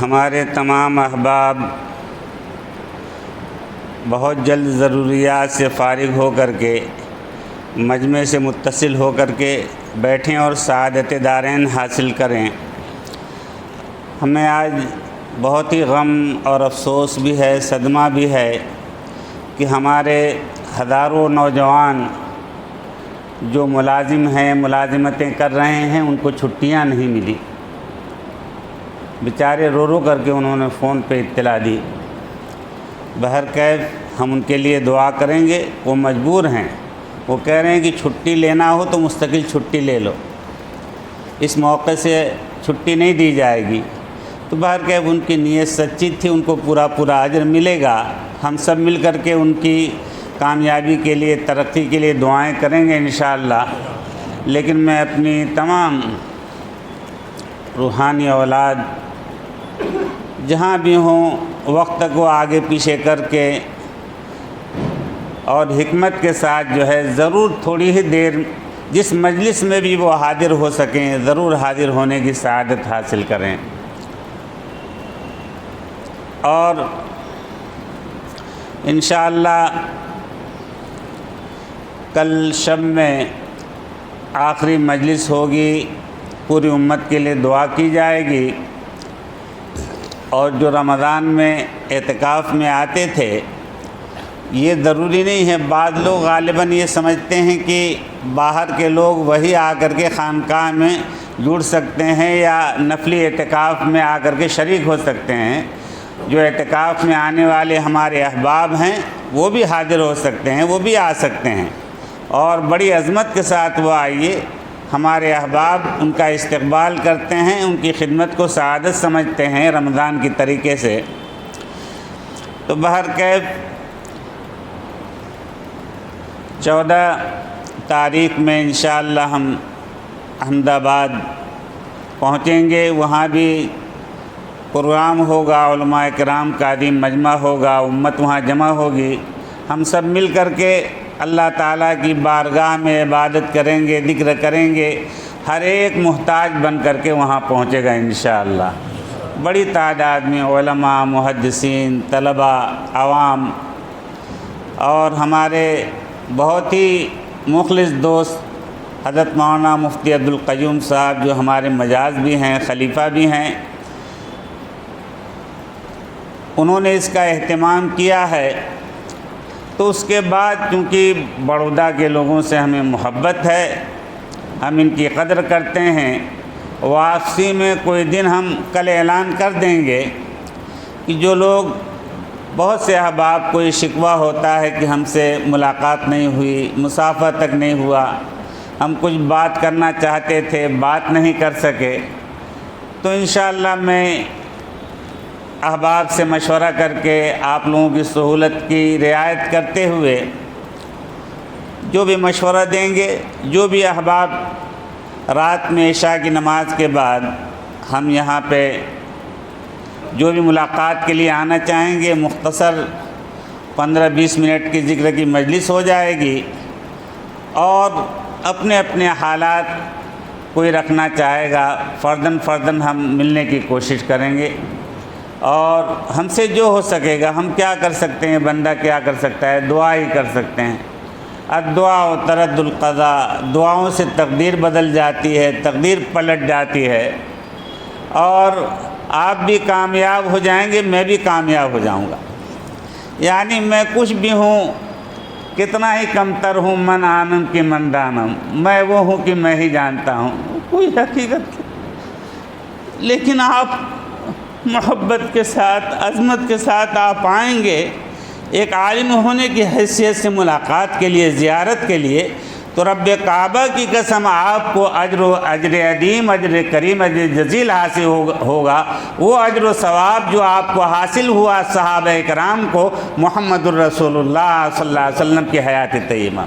ہمارے تمام احباب بہت جلد ضروریات سے فارغ ہو کر کے مجمع سے متصل ہو کر کے بیٹھیں اور سعادت دارین حاصل کریں۔ ہمیں آج بہت ہی غم اور افسوس بھی ہے، صدمہ بھی ہے کہ ہمارے ہزاروں نوجوان جو ملازم ہیں، ملازمتیں کر رہے ہیں، ان کو چھٹیاں نہیں ملی۔ بیچارے رو رو کر کے انہوں نے فون پہ اطلاع دی۔ بہرکیف ہم ان کے لیے دعا کریں گے، وہ مجبور ہیں، وہ کہہ رہے ہیں کہ چھٹی لینا ہو تو مستقل چھٹی لے لو، اس موقع سے چھٹی نہیں دی جائے گی۔ تو بہرکیف ان کی نیت سچی تھی، ان کو پورا اجر ملے گا۔ ہم سب مل کر کے ان کی کامیابی کے لیے، ترقی کے لیے دعائیں کریں گے انشاءاللہ۔ لیکن میں اپنی تمام روحانی اولاد جہاں بھی ہوں وقت کو آگے پیچھے کر کے اور حکمت کے ساتھ جو ہے ضرور تھوڑی ہی دیر جس مجلس میں بھی وہ حاضر ہو سکیں، ضرور حاضر ہونے کی سعادت حاصل کریں۔ اور انشاءاللہ کل شب میں آخری مجلس ہوگی، پوری امت کے لیے دعا کی جائے گی۔ اور جو رمضان میں اعتکاف میں آتے تھے، یہ ضروری نہیں ہے، بعض لوگ غالباً یہ سمجھتے ہیں کہ باہر کے لوگ وہی آ کر کے خانقاہ میں جڑ سکتے ہیں یا نفلی اعتکاف میں آ کر کے شریک ہو سکتے ہیں۔ جو اعتکاف میں آنے والے ہمارے احباب ہیں وہ بھی حاضر ہو سکتے ہیں، وہ بھی آ سکتے ہیں، اور بڑی عظمت کے ساتھ وہ آئیے۔ ہمارے احباب ان کا استقبال کرتے ہیں، ان کی خدمت کو سعادت سمجھتے ہیں رمضان کی طریقے سے۔ تو بہرکیف 14 تاریخ میں انشاءاللہ ہم احمد آباد پہنچیں گے، وہاں بھی پروگرام ہوگا، علماء کرام کا عظیم مجمع ہوگا، امت وہاں جمع ہوگی۔ ہم سب مل کر کے اللہ تعالیٰ کی بارگاہ میں عبادت کریں گے، ذکر کریں گے، ہر ایک محتاج بن کر کے وہاں پہنچے گا انشاءاللہ۔ بڑی تعداد میں علماء، محدثین، طلباء، عوام اور ہمارے بہت ہی مخلص دوست حضرت مولانا مفتی عبدالقیوم صاحب جو ہمارے مجاز بھی ہیں، خلیفہ بھی ہیں، انہوں نے اس کا اہتمام کیا ہے۔ تو اس کے بعد چونکہ بڑودہ کے لوگوں سے ہمیں محبت ہے، ہم ان کی قدر کرتے ہیں، واپسی میں کوئی دن ہم کل اعلان کر دیں گے کہ جو لوگ بہت سے احباب کو یہ شکوہ ہوتا ہے کہ ہم سے ملاقات نہیں ہوئی، مسافہ تک نہیں ہوا، ہم کچھ بات کرنا چاہتے تھے، بات نہیں کر سکے، تو انشاءاللہ میں احباب سے مشورہ کر کے آپ لوگوں کی سہولت کی رعایت کرتے ہوئے جو بھی مشورہ دیں گے، جو بھی احباب رات میں عشاء کی نماز کے بعد ہم یہاں پہ جو بھی ملاقات کے لیے آنا چاہیں گے، مختصر 15-20 منٹ کی ذکر کی مجلس ہو جائے گی، اور اپنے اپنے حالات کوئی رکھنا چاہے گا، فرداً ہم ملنے کی کوشش کریں گے، اور ہم سے جو ہو سکے گا، ہم کیا کر سکتے ہیں، بندہ کیا کر سکتا ہے، دعا ہی کر سکتے ہیں۔ الدعاء ترد القضاء، دعاؤں سے تقدیر بدل جاتی ہے، تقدیر پلٹ جاتی ہے، اور آپ بھی کامیاب ہو جائیں گے، میں بھی کامیاب ہو جاؤں گا۔ یعنی میں کچھ بھی ہوں، کتنا ہی کمتر ہوں، من عالم کی من دانم، میں وہ ہوں کہ میں ہی جانتا ہوں، کوئی حقیقت نہیں۔ لیکن آپ محبت کے ساتھ، عظمت کے ساتھ آپ آئیں گے ایک عالم ہونے کی حیثیت سے ملاقات کے لیے، زیارت کے لیے، تو رب کعبہ کی قسم آپ کو اجر عظیم، اجر کریم، اجر جزیل حاصل ہوگا، وہ اجر و ثواب جو آپ کو حاصل ہوا صحابہ کرام کو محمد الرسول اللہ صلی اللہ علیہ وسلم کی حیات طیبہ،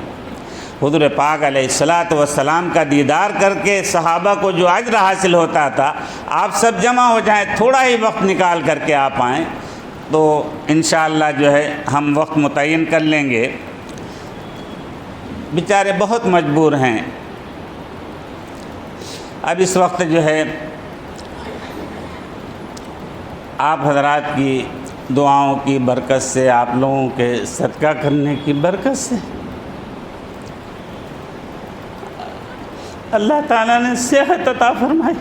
حضور پاک علیہ السلام کا دیدار کر کے صحابہ کو جو اجر حاصل ہوتا تھا، آپ سب جمع ہو جائیں، تھوڑا ہی وقت نکال کر کے آپ آئیں، تو انشاءاللہ جو ہے ہم وقت متعین کر لیں گے۔ بیچارے بہت مجبور ہیں۔ اب اس وقت جو ہے آپ حضرات کی دعاؤں کی برکت سے، آپ لوگوں کے صدقہ کرنے کی برکت سے اللہ تعالیٰ نے صحت عطا فرمائی،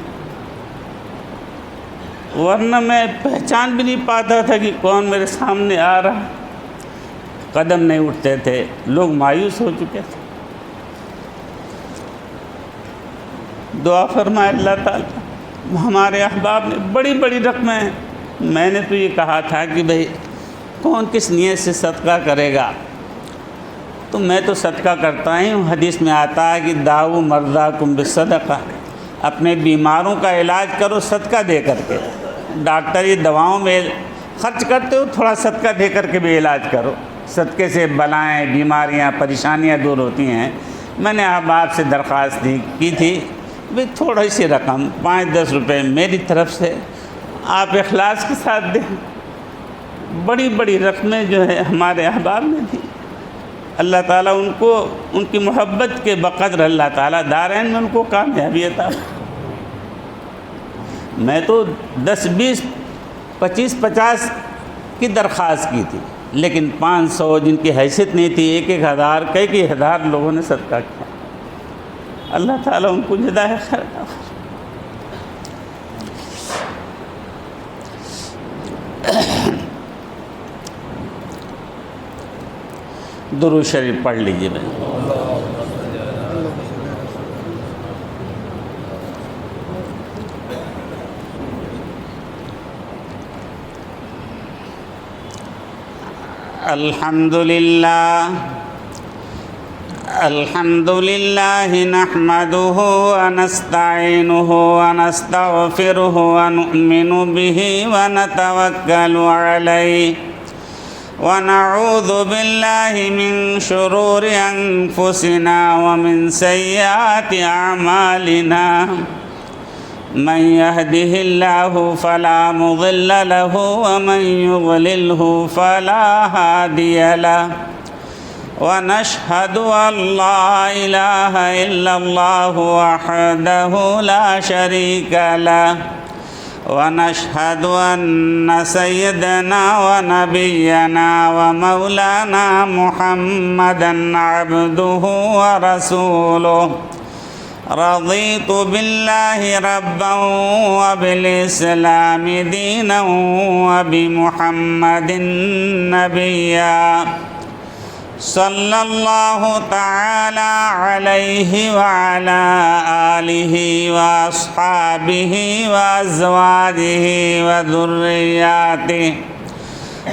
ورنہ میں پہچان بھی نہیں پاتا تھا کہ کون میرے سامنے آ رہا، قدم نہیں اٹھتے تھے، لوگ مایوس ہو چکے تھے۔ دعا فرمائے اللہ تعالیٰ، ہمارے احباب نے بڑی بڑی رقمیں ہیں۔ میں نے تو یہ کہا تھا کہ بھئی کون کس نیت سے صدقہ کرے گا، تو میں تو صدقہ کرتا ہی ہوں۔ حدیث میں آتا ہے کہ داؤ مرضاکم بالصدقہ، اپنے بیماروں کا علاج کرو صدقہ دے کر کے۔ ڈاکٹری دواؤں میں خرچ کرتے ہو، تھوڑا صدقہ دے کر کے بھی علاج کرو، صدقے سے بلائیں، بیماریاں، پریشانیاں دور ہوتی ہیں۔ میں نے احباب سے درخواست کی تھی بھئی تھوڑی سی رقم 5-10 روپے میری طرف سے آپ اخلاص کے ساتھ دیں۔ بڑی بڑی رقمیں جو ہے ہمارے احباب نے دی، اللہ تعالیٰ ان کو ان کی محبت کے بقدر اللہ تعالیٰ دارین میں ان کو کامیابی عطا۔ میں تو 10 20 25 50 کی درخواست کی تھی، لیکن 500 جن کی حیثیت نہیں تھی، 1,000 کئی ہزار لوگوں نے صدقہ کیا۔ اللہ تعالیٰ ان کو جزائے خیر عطا فرمائے۔ درود شریف پڑھ لیجیے بھائی۔ الحمد للہ نحمده ونستعینه ونستغفره ونؤمن به ونتوکل علیہ ونعوذ باللہ من شرور انفسنا ومن سیئات اعمالنا من يهده الله فلا مضل له ومن يضلله فلا هادي له ونشهد أن لا إله إلا الله وحده لا شريك له ونشهد أن سيدنا ونبينا ومولانا محمدا عبده ورسوله رضيت بالله ربا وبالإسلام دينا وبمحمد نبيا صلى الله تعالى عليه وعلى آله وأصحابه وأزواجه وذرياته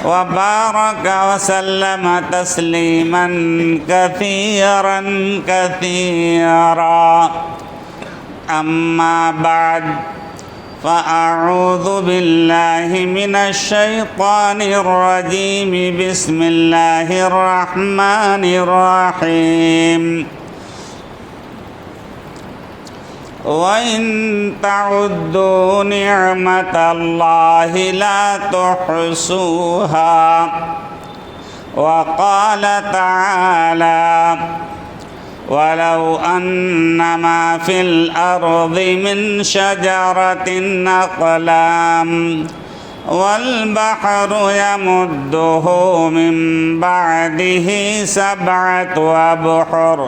وبارك وسلم تسليما كثيرا كثيرا أما بعد فأعوذ بالله من الشيطان الرجيم بسم الله الرحمن الرحيم وَإِن تَعُدُّوا نِعْمَةَ اللَّهِ لَا تُحْصُوهَا وَقَالَ تَعَالَى وَلَوْ أَنَّ مَا فِي الْأَرْضِ مِنْ شَجَرَةٍ أَقْلَامٌ وَالْبَحْرُ يَمُدُّهُ مِنْ بَعْدِهِ 7 أبحر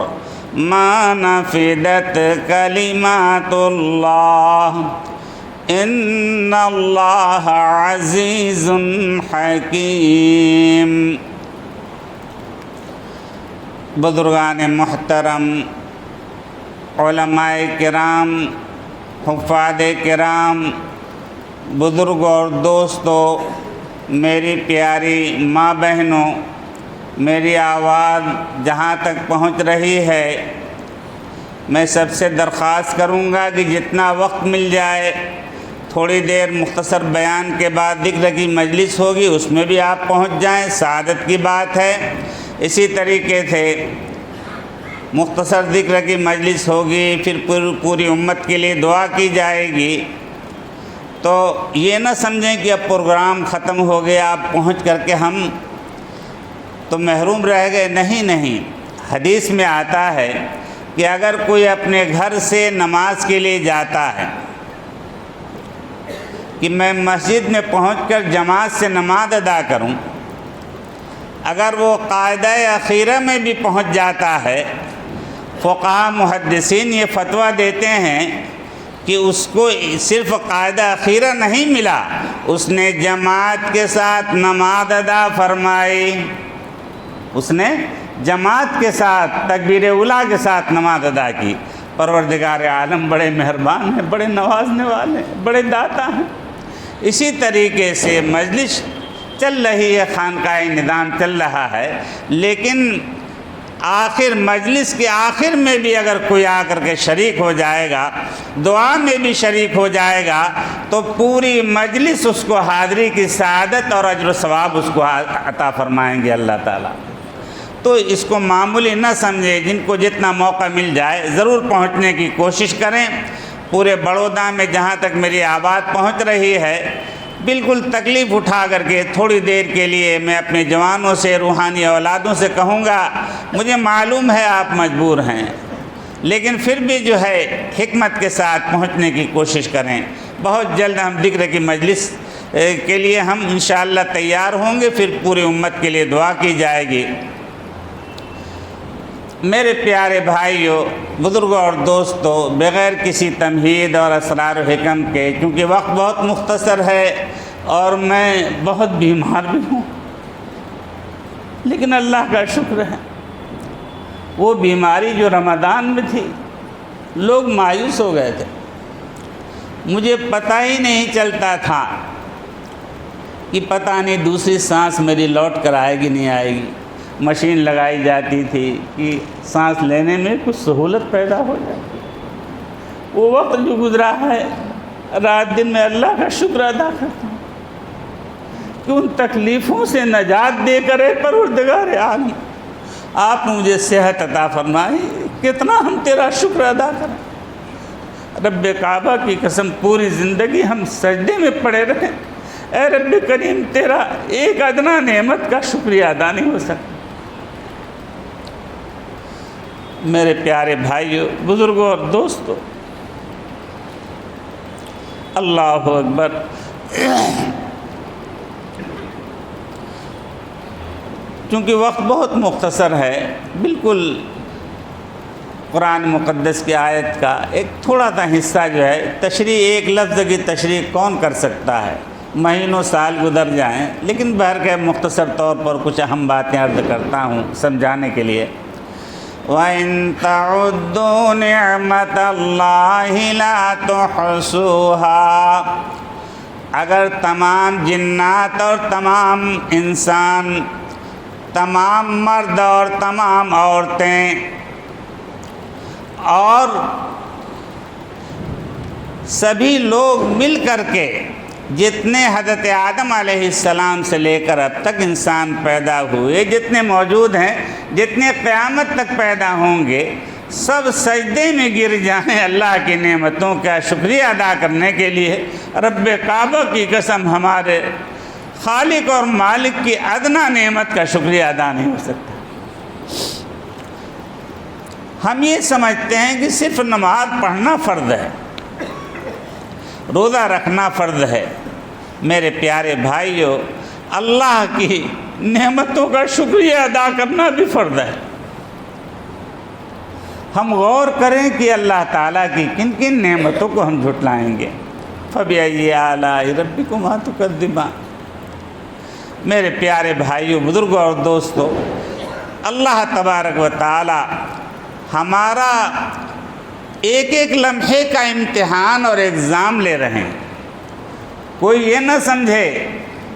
ما نفدت کلمات اللہ ان اللہ عزیز حکیم۔ بزرگان محترم، علماء کرام، حفاظ کرام، بزرگ اور دوستو، میری پیاری ماں بہنوں، میری آواز جہاں تک پہنچ رہی ہے، میں سب سے درخواست کروں گا کہ جتنا وقت مل جائے، تھوڑی دیر مختصر بیان کے بعد ذکر کی مجلس ہوگی، اس میں بھی آپ پہنچ جائیں، سعادت کی بات ہے۔ اسی طریقے سے مختصر ذکر کی مجلس ہوگی، پھر پوری امت کے لیے دعا کی جائے گی، تو یہ نہ سمجھیں کہ اب پروگرام ختم ہو گیا، آپ پہنچ کر کے ہم تو محروم رہ گئے۔ نہیں، حدیث میں آتا ہے کہ اگر کوئی اپنے گھر سے نماز کے لیے جاتا ہے کہ میں مسجد میں پہنچ کر جماعت سے نماز ادا کروں، اگر وہ قاعدہ اخیرہ میں بھی پہنچ جاتا ہے، فقہا محدثین یہ فتویٰ دیتے ہیں کہ اس کو صرف قاعدہ اخیرہ نہیں ملا، اس نے جماعت کے ساتھ نماز ادا فرمائی، اس نے جماعت کے ساتھ تکبیر اولیٰ کے ساتھ نماز ادا کی۔ پروردگار عالم بڑے مہربان ہیں، بڑے نوازنے والے ہیں، بڑے داتا ہیں۔ اسی طریقے سے مجلس چل رہی ہے، خانقاہ نظام چل رہا ہے، لیکن آخر مجلس کے آخر میں بھی اگر کوئی آ کر کے شریک ہو جائے گا، دعا میں بھی شریک ہو جائے گا، تو پوری مجلس اس کو حاضری کی سعادت اور اجر و ثواب اس کو عطا فرمائیں گے اللہ تعالیٰ۔ تو اس کو معمولی نہ سمجھے، جن کو جتنا موقع مل جائے ضرور پہنچنے کی کوشش کریں۔ پورے بڑودہ میں جہاں تک میری آواز پہنچ رہی ہے، بالکل تکلیف اٹھا کر کے تھوڑی دیر کے لیے میں اپنے جوانوں سے، روحانی اولادوں سے کہوں گا، مجھے معلوم ہے آپ مجبور ہیں، لیکن پھر بھی جو ہے حکمت کے ساتھ پہنچنے کی کوشش کریں۔ بہت جلد ہم ذکر کی مجلس کے لیے ہم انشاءاللہ تیار ہوں گے، پھر پوری امت کے لیے دعا کی جائے گی۔ میرے پیارے بھائیوں، بزرگوں اور دوستوں، بغیر کسی تمہید اور اسرار و حکم کے، کیونکہ وقت بہت مختصر ہے اور میں بہت بیمار بھی ہوں، لیکن اللہ کا شکر ہے وہ بیماری جو رمضان میں تھی، لوگ مایوس ہو گئے تھے، مجھے پتہ ہی نہیں چلتا تھا کہ پتہ نہیں دوسری سانس میری لوٹ کر آئے گی نہیں آئے گی۔ مشین لگائی جاتی تھی کہ سانس لینے میں کچھ سہولت پیدا ہو جائے۔ وہ وقت جو گزرا ہے، رات دن میں اللہ کا شکر ادا کرتا ہوں کہ ان تکلیفوں سے نجات دے کر پروردگار عالم آپ نے مجھے صحت عطا فرمائی، کتنا ہم تیرا شکر ادا کریں۔ رب کعبہ کی قسم پوری زندگی ہم سجدے میں پڑے رہیں، اے رب کریم تیرا ایک ادنا نعمت کا شکریہ ادا نہیں ہو سکتا۔ میرے پیارے بھائیوں، بزرگوں اور دوستوں، اللہ اکبر۔ چونکہ وقت بہت مختصر ہے، بالکل قرآن مقدس کی آیت کا ایک تھوڑا سا حصہ جو ہے تشریح، ایک لفظ کی تشریح کون کر سکتا ہے، مہینوں سال گزر جائیں، لیکن بہرکیف مختصر طور پر کچھ اہم باتیں عرض کرتا ہوں سمجھانے کے لیے۔ وَإِن تَعُدُّوا نِعْمَةَ اللَّهِ لَا تُحْصُوهَا، اگر تمام جنات اور تمام انسان، تمام مرد اور تمام عورتیں اور سبھی لوگ مل کر کے، جتنے حضرت آدم علیہ السلام سے لے کر اب تک انسان پیدا ہوئے، جتنے موجود ہیں، جتنے قیامت تک پیدا ہوں گے، سب سجدے میں گر جائیں اللہ کی نعمتوں کا شکریہ ادا کرنے کے لیے، رب کعبہ کی قسم ہمارے خالق اور مالک کی ادنا نعمت کا شکریہ ادا نہیں ہو سکتا۔ ہم یہ سمجھتے ہیں کہ صرف نماز پڑھنا فرض ہے، روزہ رکھنا فرض ہے۔ میرے پیارے بھائیوں، اللہ کی نعمتوں کا شکریہ ادا کرنا بھی فرض ہے۔ ہم غور کریں کہ اللہ تعالیٰ کی کن کن نعمتوں کو ہم جھٹلائیں گے۔ فَبِأَيِّ آلَاءِ رَبِّكُمَا تُكَذِّبَانِ۔ میرے پیارے بھائیوں، بزرگوں اور دوستوں، اللہ تبارک و تعالی ہمارا ایک ایک لمحے کا امتحان اور ایگزام لے رہے ہیں۔ کوئی یہ نہ سمجھے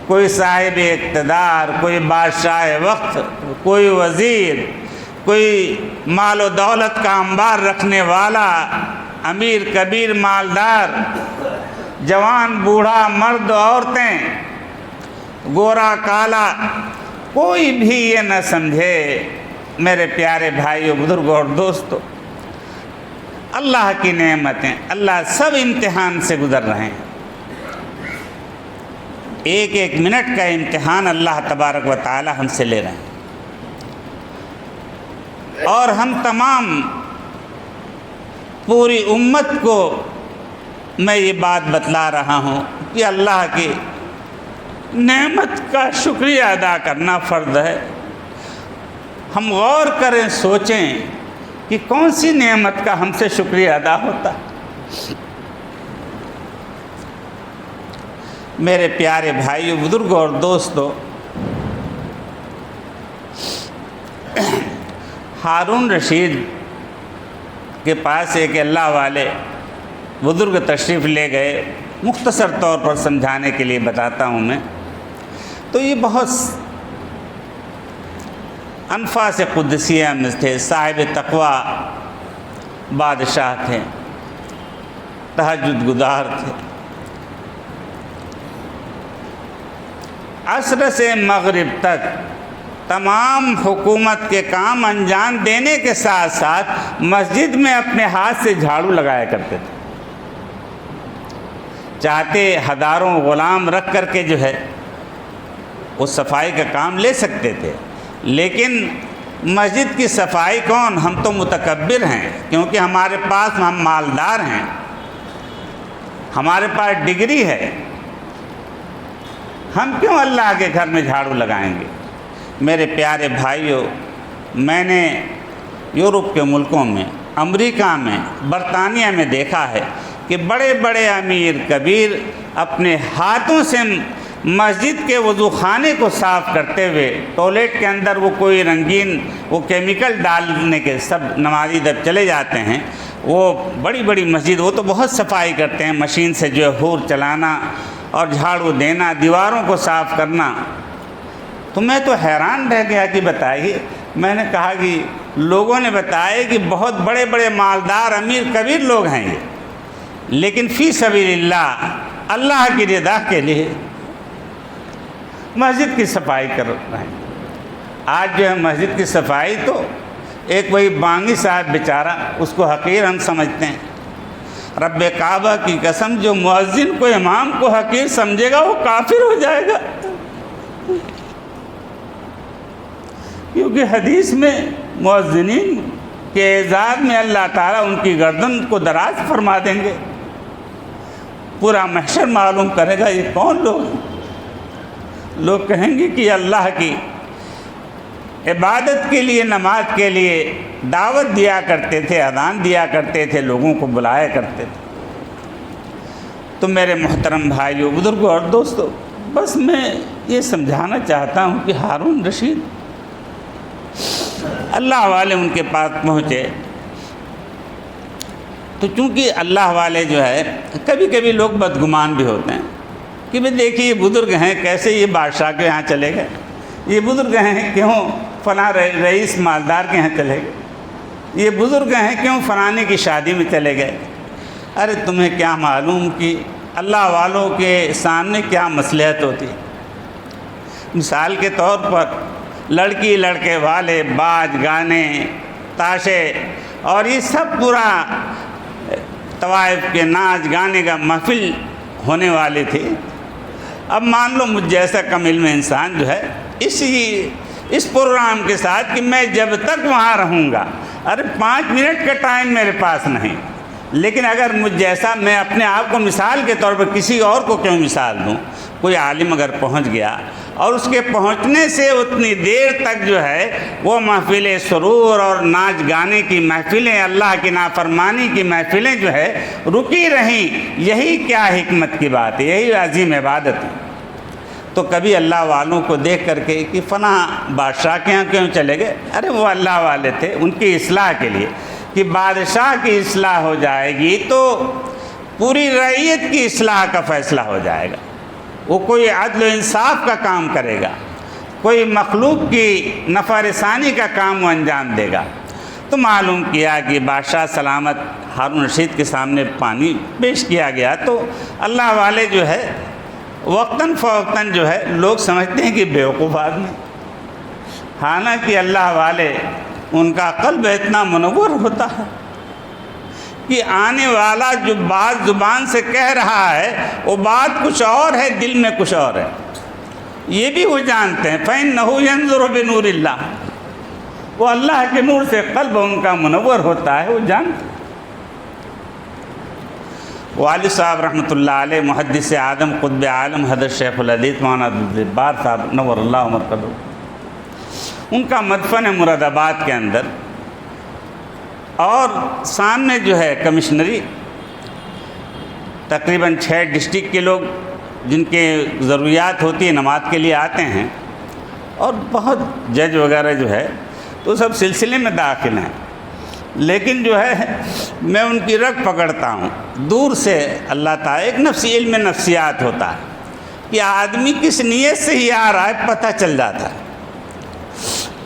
کوئی صاحب اقتدار، کوئی بادشاہ وقت، کوئی وزیر، کوئی مال و دولت کا انبار رکھنے والا، امیر کبیر مالدار، جوان بوڑھا، مرد عورتیں، گورا کالا، کوئی بھی یہ نہ سمجھے میرے پیارے بھائیوں، بزرگوں اور دوستوں، اللہ کی نعمتیں، اللہ سب امتحان سے گزر رہے ہیں۔ ایک ایک منٹ کا امتحان اللہ تبارک و تعالی ہم سے لے رہے ہیں۔ اور ہم تمام پوری امت کو میں یہ بات بتلا رہا ہوں کہ اللہ کی نعمت کا شکریہ ادا کرنا فرض ہے۔ ہم غور کریں، سوچیں کہ کون سی نعمت کا ہم سے شکریہ ادا ہوتا ہے۔ میرے پیارے بھائیو، بزرگوں اور دوستو، ہارون رشید کے پاس ایک اللہ والے بزرگ تشریف لے گئے۔ مختصر طور پر سمجھانے کے لیے بتاتا ہوں میں، تو یہ بہت انفاس قدسیہ میں تھے، صاحب تقوی بادشاہ تھے، تہجد گزار تھے۔ عصر سے مغرب تک تمام حکومت کے کام انجام دینے کے ساتھ ساتھ مسجد میں اپنے ہاتھ سے جھاڑو لگایا کرتے تھے۔ چاہتے ہزاروں غلام رکھ کر کے جو ہے وہ صفائی کا کام لے سکتے تھے، لیکن مسجد کی صفائی کون؟ ہم تو متکبر ہیں، کیونکہ ہمارے پاس ہم مالدار ہیں، ہمارے پاس ڈگری ہے، ہم کیوں اللہ کے گھر میں جھاڑو لگائیں گے؟ میرے پیارے بھائیوں، میں نے یورپ کے ملکوں میں، امریکہ میں، برطانیہ میں دیکھا ہے کہ بڑے بڑے امیر کبیر اپنے ہاتھوں سے مسجد کے وضو خانے کو صاف کرتے ہوئے، ٹوائلٹ کے اندر وہ کوئی رنگین وہ کیمیکل ڈالنے کے سب نمازی جب چلے جاتے ہیں، وہ بڑی بڑی مسجد وہ تو بہت صفائی کرتے ہیں، مشین سے جو ہے ہور چلانا اور جھاڑو دینا، دیواروں کو صاف کرنا۔ تو میں تو حیران رہ گیا کہ بتائیے، میں نے کہا کہ لوگوں نے بتایا کہ بہت بڑے بڑے مالدار امیر کبیر لوگ ہیں یہ، لیکن فی سبیل اللہ، اللہ کی رضا کے لیے مسجد کی صفائی کر رہے ہیں۔ آج جو ہے مسجد کی صفائی تو ایک وہی بانگی صاحب بیچارہ، اس کو حقیر ہم سمجھتے ہیں۔ رب کعبہ کی قسم، جو مؤذن کو امام کو حقیر سمجھے گا وہ کافر ہو جائے گا، کیونکہ حدیث میں مؤذنین کے اعزاز میں اللہ تعالیٰ ان کی گردن کو دراز فرما دیں گے۔ پورا محشر معلوم کرے گا یہ کون لوگ ہیں۔ لوگ کہیں گے کہ اللہ کی عبادت کے لیے، نماز کے لیے دعوت دیا کرتے تھے، اذان دیا کرتے تھے، لوگوں کو بلایا کرتے تھے۔ تو میرے محترم بھائیوں، بزرگوں اور دوستوں، بس میں یہ سمجھانا چاہتا ہوں کہ ہارون رشید اللہ والے ان کے پاس پہنچے، تو چونکہ اللہ والے جو ہے کبھی کبھی لوگ بدگمان بھی ہوتے ہیں کہ بھئی دیکھیے یہ بزرگ ہیں، کیسے یہ بادشاہ کے یہاں چلے گئے، یہ بزرگ ہیں کیوں فلاں رئیس مالدار کے یہاں چلے گئے، یہ بزرگ ہیں کیوں فلانے کی شادی میں چلے گئے۔ ارے تمہیں کیا معلوم کہ اللہ والوں کے سامنے کیا مصلحت ہوتی ہے۔ مثال کے طور پر لڑکی لڑکے والے باج گانے تاشے اور یہ سب پورا طوائف کے ناچ گانے کا محفل ہونے والی تھی۔ اب مان لو مجھ جیسا کم علم انسان جو ہے اس پروگرام کے ساتھ کہ میں جب تک وہاں رہوں گا، ارے 5 منٹ کا ٹائم میرے پاس نہیں، لیکن اگر مجھ جیسا، میں اپنے آپ کو مثال کے طور پر کسی اور کو کیوں مثال دوں، کوئی عالم اگر پہنچ گیا اور اس کے پہنچنے سے اتنی دیر تک جو ہے وہ محفل سرور اور ناچ گانے کی محفلیں، اللہ کی نافرمانی کی محفلیں جو ہے رکی رہیں، یہی کیا حکمت کی بات ہے، یہی عظیم عبادت ہے۔ تو کبھی اللہ والوں کو دیکھ کر کے کہ فلاں بادشاہ کے یہاں کیوں چلے گئے، ارے وہ اللہ والے تھے ان کی اصلاح کے لیے، کہ بادشاہ کی اصلاح ہو جائے گی تو پوری رعیت کی اصلاح کا فیصلہ ہو جائے گا، وہ کوئی عدل و انصاف کا کام کرے گا، کوئی مخلوق کی نفع رسانی کا کام وہ انجام دے گا۔ تو معلوم کیا کہ بادشاہ سلامت ہارون رشید کے سامنے پانی پیش کیا گیا، تو اللہ والے جو ہے وقتاً فوقتاً جو ہے لوگ سمجھتے ہیں کہ بیوقوف آدمی، حالانکہ اللہ والے ان کا قلب اتنا منور ہوتا ہے کہ آنے والا جو بات زبان سے کہہ رہا ہے وہ بات کچھ اور ہے، دل میں کچھ اور ہے، یہ بھی وہ جانتے ہیں۔ فَإِنَّهُ يَنظُرُ بِنُورِ اللَّهِ، وہ اللہ کے نور سے قلب ان کا منور ہوتا ہے، وہ جانتے ہیں۔ والد صاحب رحمۃ اللہ علیہ محدث اعظم قطب عالم حضرت شیخ الحدیث مولانا عبدالجبار صاحب نور اللہ مرقدہ، ان کا مدفن ہے مراد آباد کے اندر، اور سامنے جو ہے کمشنری، تقریباً 6 ڈسٹرکٹ کے لوگ جن کے ضروریات ہوتی ہے نماز کے لیے آتے ہیں، اور بہت جج وغیرہ جو ہے تو سب سلسلے میں داخل ہیں، لیکن جو ہے میں ان کی رگ پکڑتا ہوں دور سے۔ اللہ تعالیٰ ایک نفسی علم نفسیات ہوتا ہے کہ آدمی کس نیت سے ہی آ رہا ہے پتہ چل جاتا ہے۔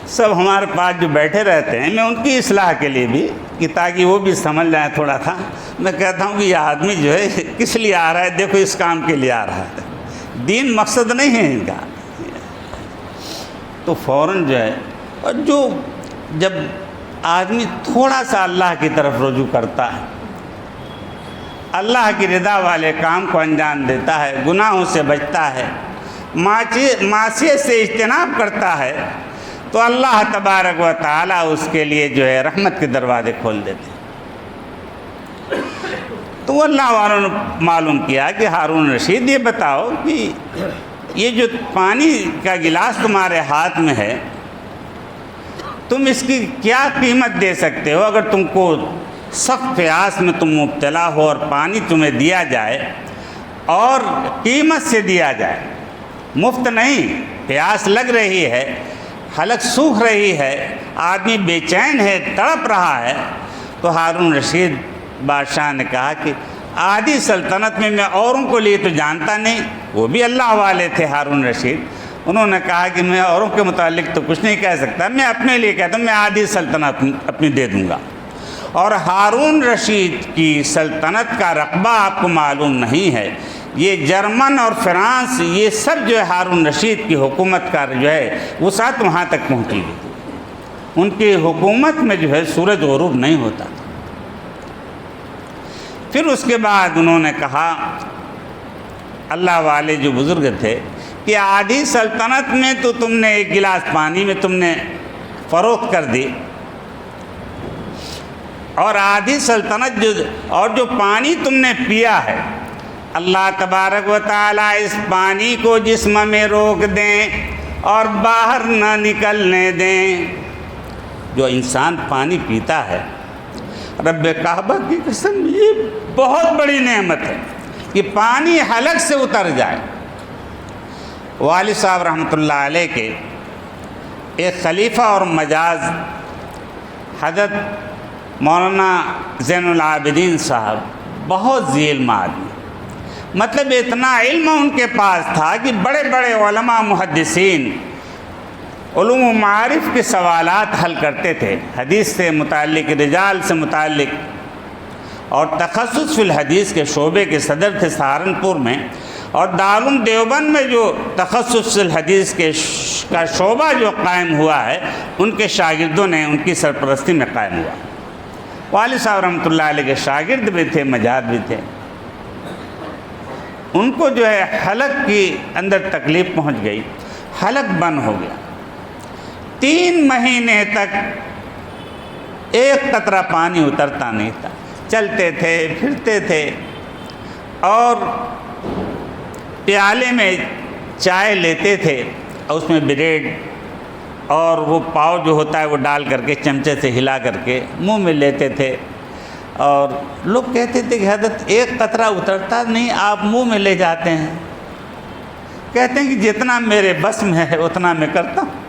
سب ہمارے پاس جو بیٹھے رہتے ہیں، میں ان کی اصلاح کے لیے بھی کہ تاکہ وہ بھی سمجھ جائیں تھوڑا تھا، میں کہتا ہوں کہ یہ آدمی جو ہے کس لیے آ رہا ہے، دیکھو اس کام کے لیے آ رہا ہے، دین مقصد نہیں ہے ان کا۔ تو فوراً جو ہے، اور جو جب آدمی تھوڑا سا اللہ کی طرف رجوع کرتا ہے، اللہ کی رضا والے کام کو انجام دیتا ہے، گناہوں سے بچتا ہے، معصیت سے اجتناب کرتا ہے، تو اللہ تبارک و تعالیٰ اس کے لیے جو ہے رحمت کے دروازے کھول دیتے ہیں۔ تو وہ اللہ والوں نے معلوم کیا کہ ہارون رشید یہ بتاؤ کہ یہ جو پانی کا گلاس تمہارے ہاتھ میں ہے، تم اس کی کیا قیمت دے سکتے ہو؟ اگر تم کو سخت پیاس میں تم مبتلا ہو اور پانی تمہیں دیا جائے اور قیمت سے دیا جائے، مفت نہیں، پیاس لگ رہی ہے، حلق سوکھ رہی ہے، آدمی بے چین ہے، تڑپ رہا ہے، تو ہارون رشید بادشاہ نے کہا کہ آدھی سلطنت میں میں اوروں کو لیے تو جانتا نہیں، وہ بھی اللہ والے تھے ہارون رشید، انہوں نے کہا کہ میں اوروں کے متعلق تو کچھ نہیں کہہ سکتا، میں اپنے لیے کہتا ہوں میں آدھی سلطنت اپنی دے دوں گا۔ اور ہارون رشید کی سلطنت کا رقبہ آپ کو معلوم نہیں ہے، یہ جرمن اور فرانس یہ سب جو ہے ہارون رشید کی حکومت کا جو ہے وسعت وہاں تک پہنچی گئی، ان کی حکومت میں جو ہے سورج غروب نہیں ہوتا تھا۔ پھر اس کے بعد انہوں نے کہا، اللہ والے جو بزرگ تھے، کہ آدھی سلطنت میں تو تم نے ایک گلاس پانی میں تم نے فروخت کر دی، اور آدھی سلطنت جو پانی تم نے پیا ہے، اللہ تبارک و تعالیٰ اس پانی کو جسم میں روک دیں اور باہر نہ نکلنے دیں۔ جو انسان پانی پیتا ہے، رب کعبہ کی قسم یہ بہت بڑی نعمت ہے کہ پانی حلق سے اتر جائے۔ والد صاحب رحمۃ اللہ علیہ کے ایک خلیفہ اور مجاز حضرت مولانا زین العابدین صاحب بہت ذی علم آدمی، مطلب اتنا علم ان کے پاس تھا کہ بڑے بڑے علماء محدثین علوم و معارف کے سوالات حل کرتے تھے، حدیث سے متعلق، رجال سے متعلق، اور تخصص فی الحدیث کے شعبے کے صدر تھے سہارنپور میں، اور دارالعلوم دیوبند میں جو تخصص فی الحدیث کا شعبہ جو قائم ہوا ہے، ان کے شاگردوں نے ان کی سرپرستی میں قائم ہوا۔ والد صاحب رحمۃ اللہ علیہ کے شاگرد بھی تھے، مجاد بھی تھے، ان کو جو ہے حلق کی اندر تکلیف پہنچ گئی، حلق بند ہو گیا، 3 مہینے تک ایک قطرہ پانی اترتا نہیں تھا، چلتے تھے، پھرتے تھے، اور پیالے میں چائے لیتے تھے، اور اس میں بریڈ اور وہ پاؤ جو ہوتا ہے وہ ڈال کر کے چمچے سے ہلا کر کے منہ میں لیتے تھے، اور لوگ کہتے تھے کہ حضرت ایک قطرہ اترتا نہیں، آپ منہ میں لے جاتے ہیں۔ کہتے ہیں کہ جتنا میرے بس میں ہے اتنا میں کرتا ہوں،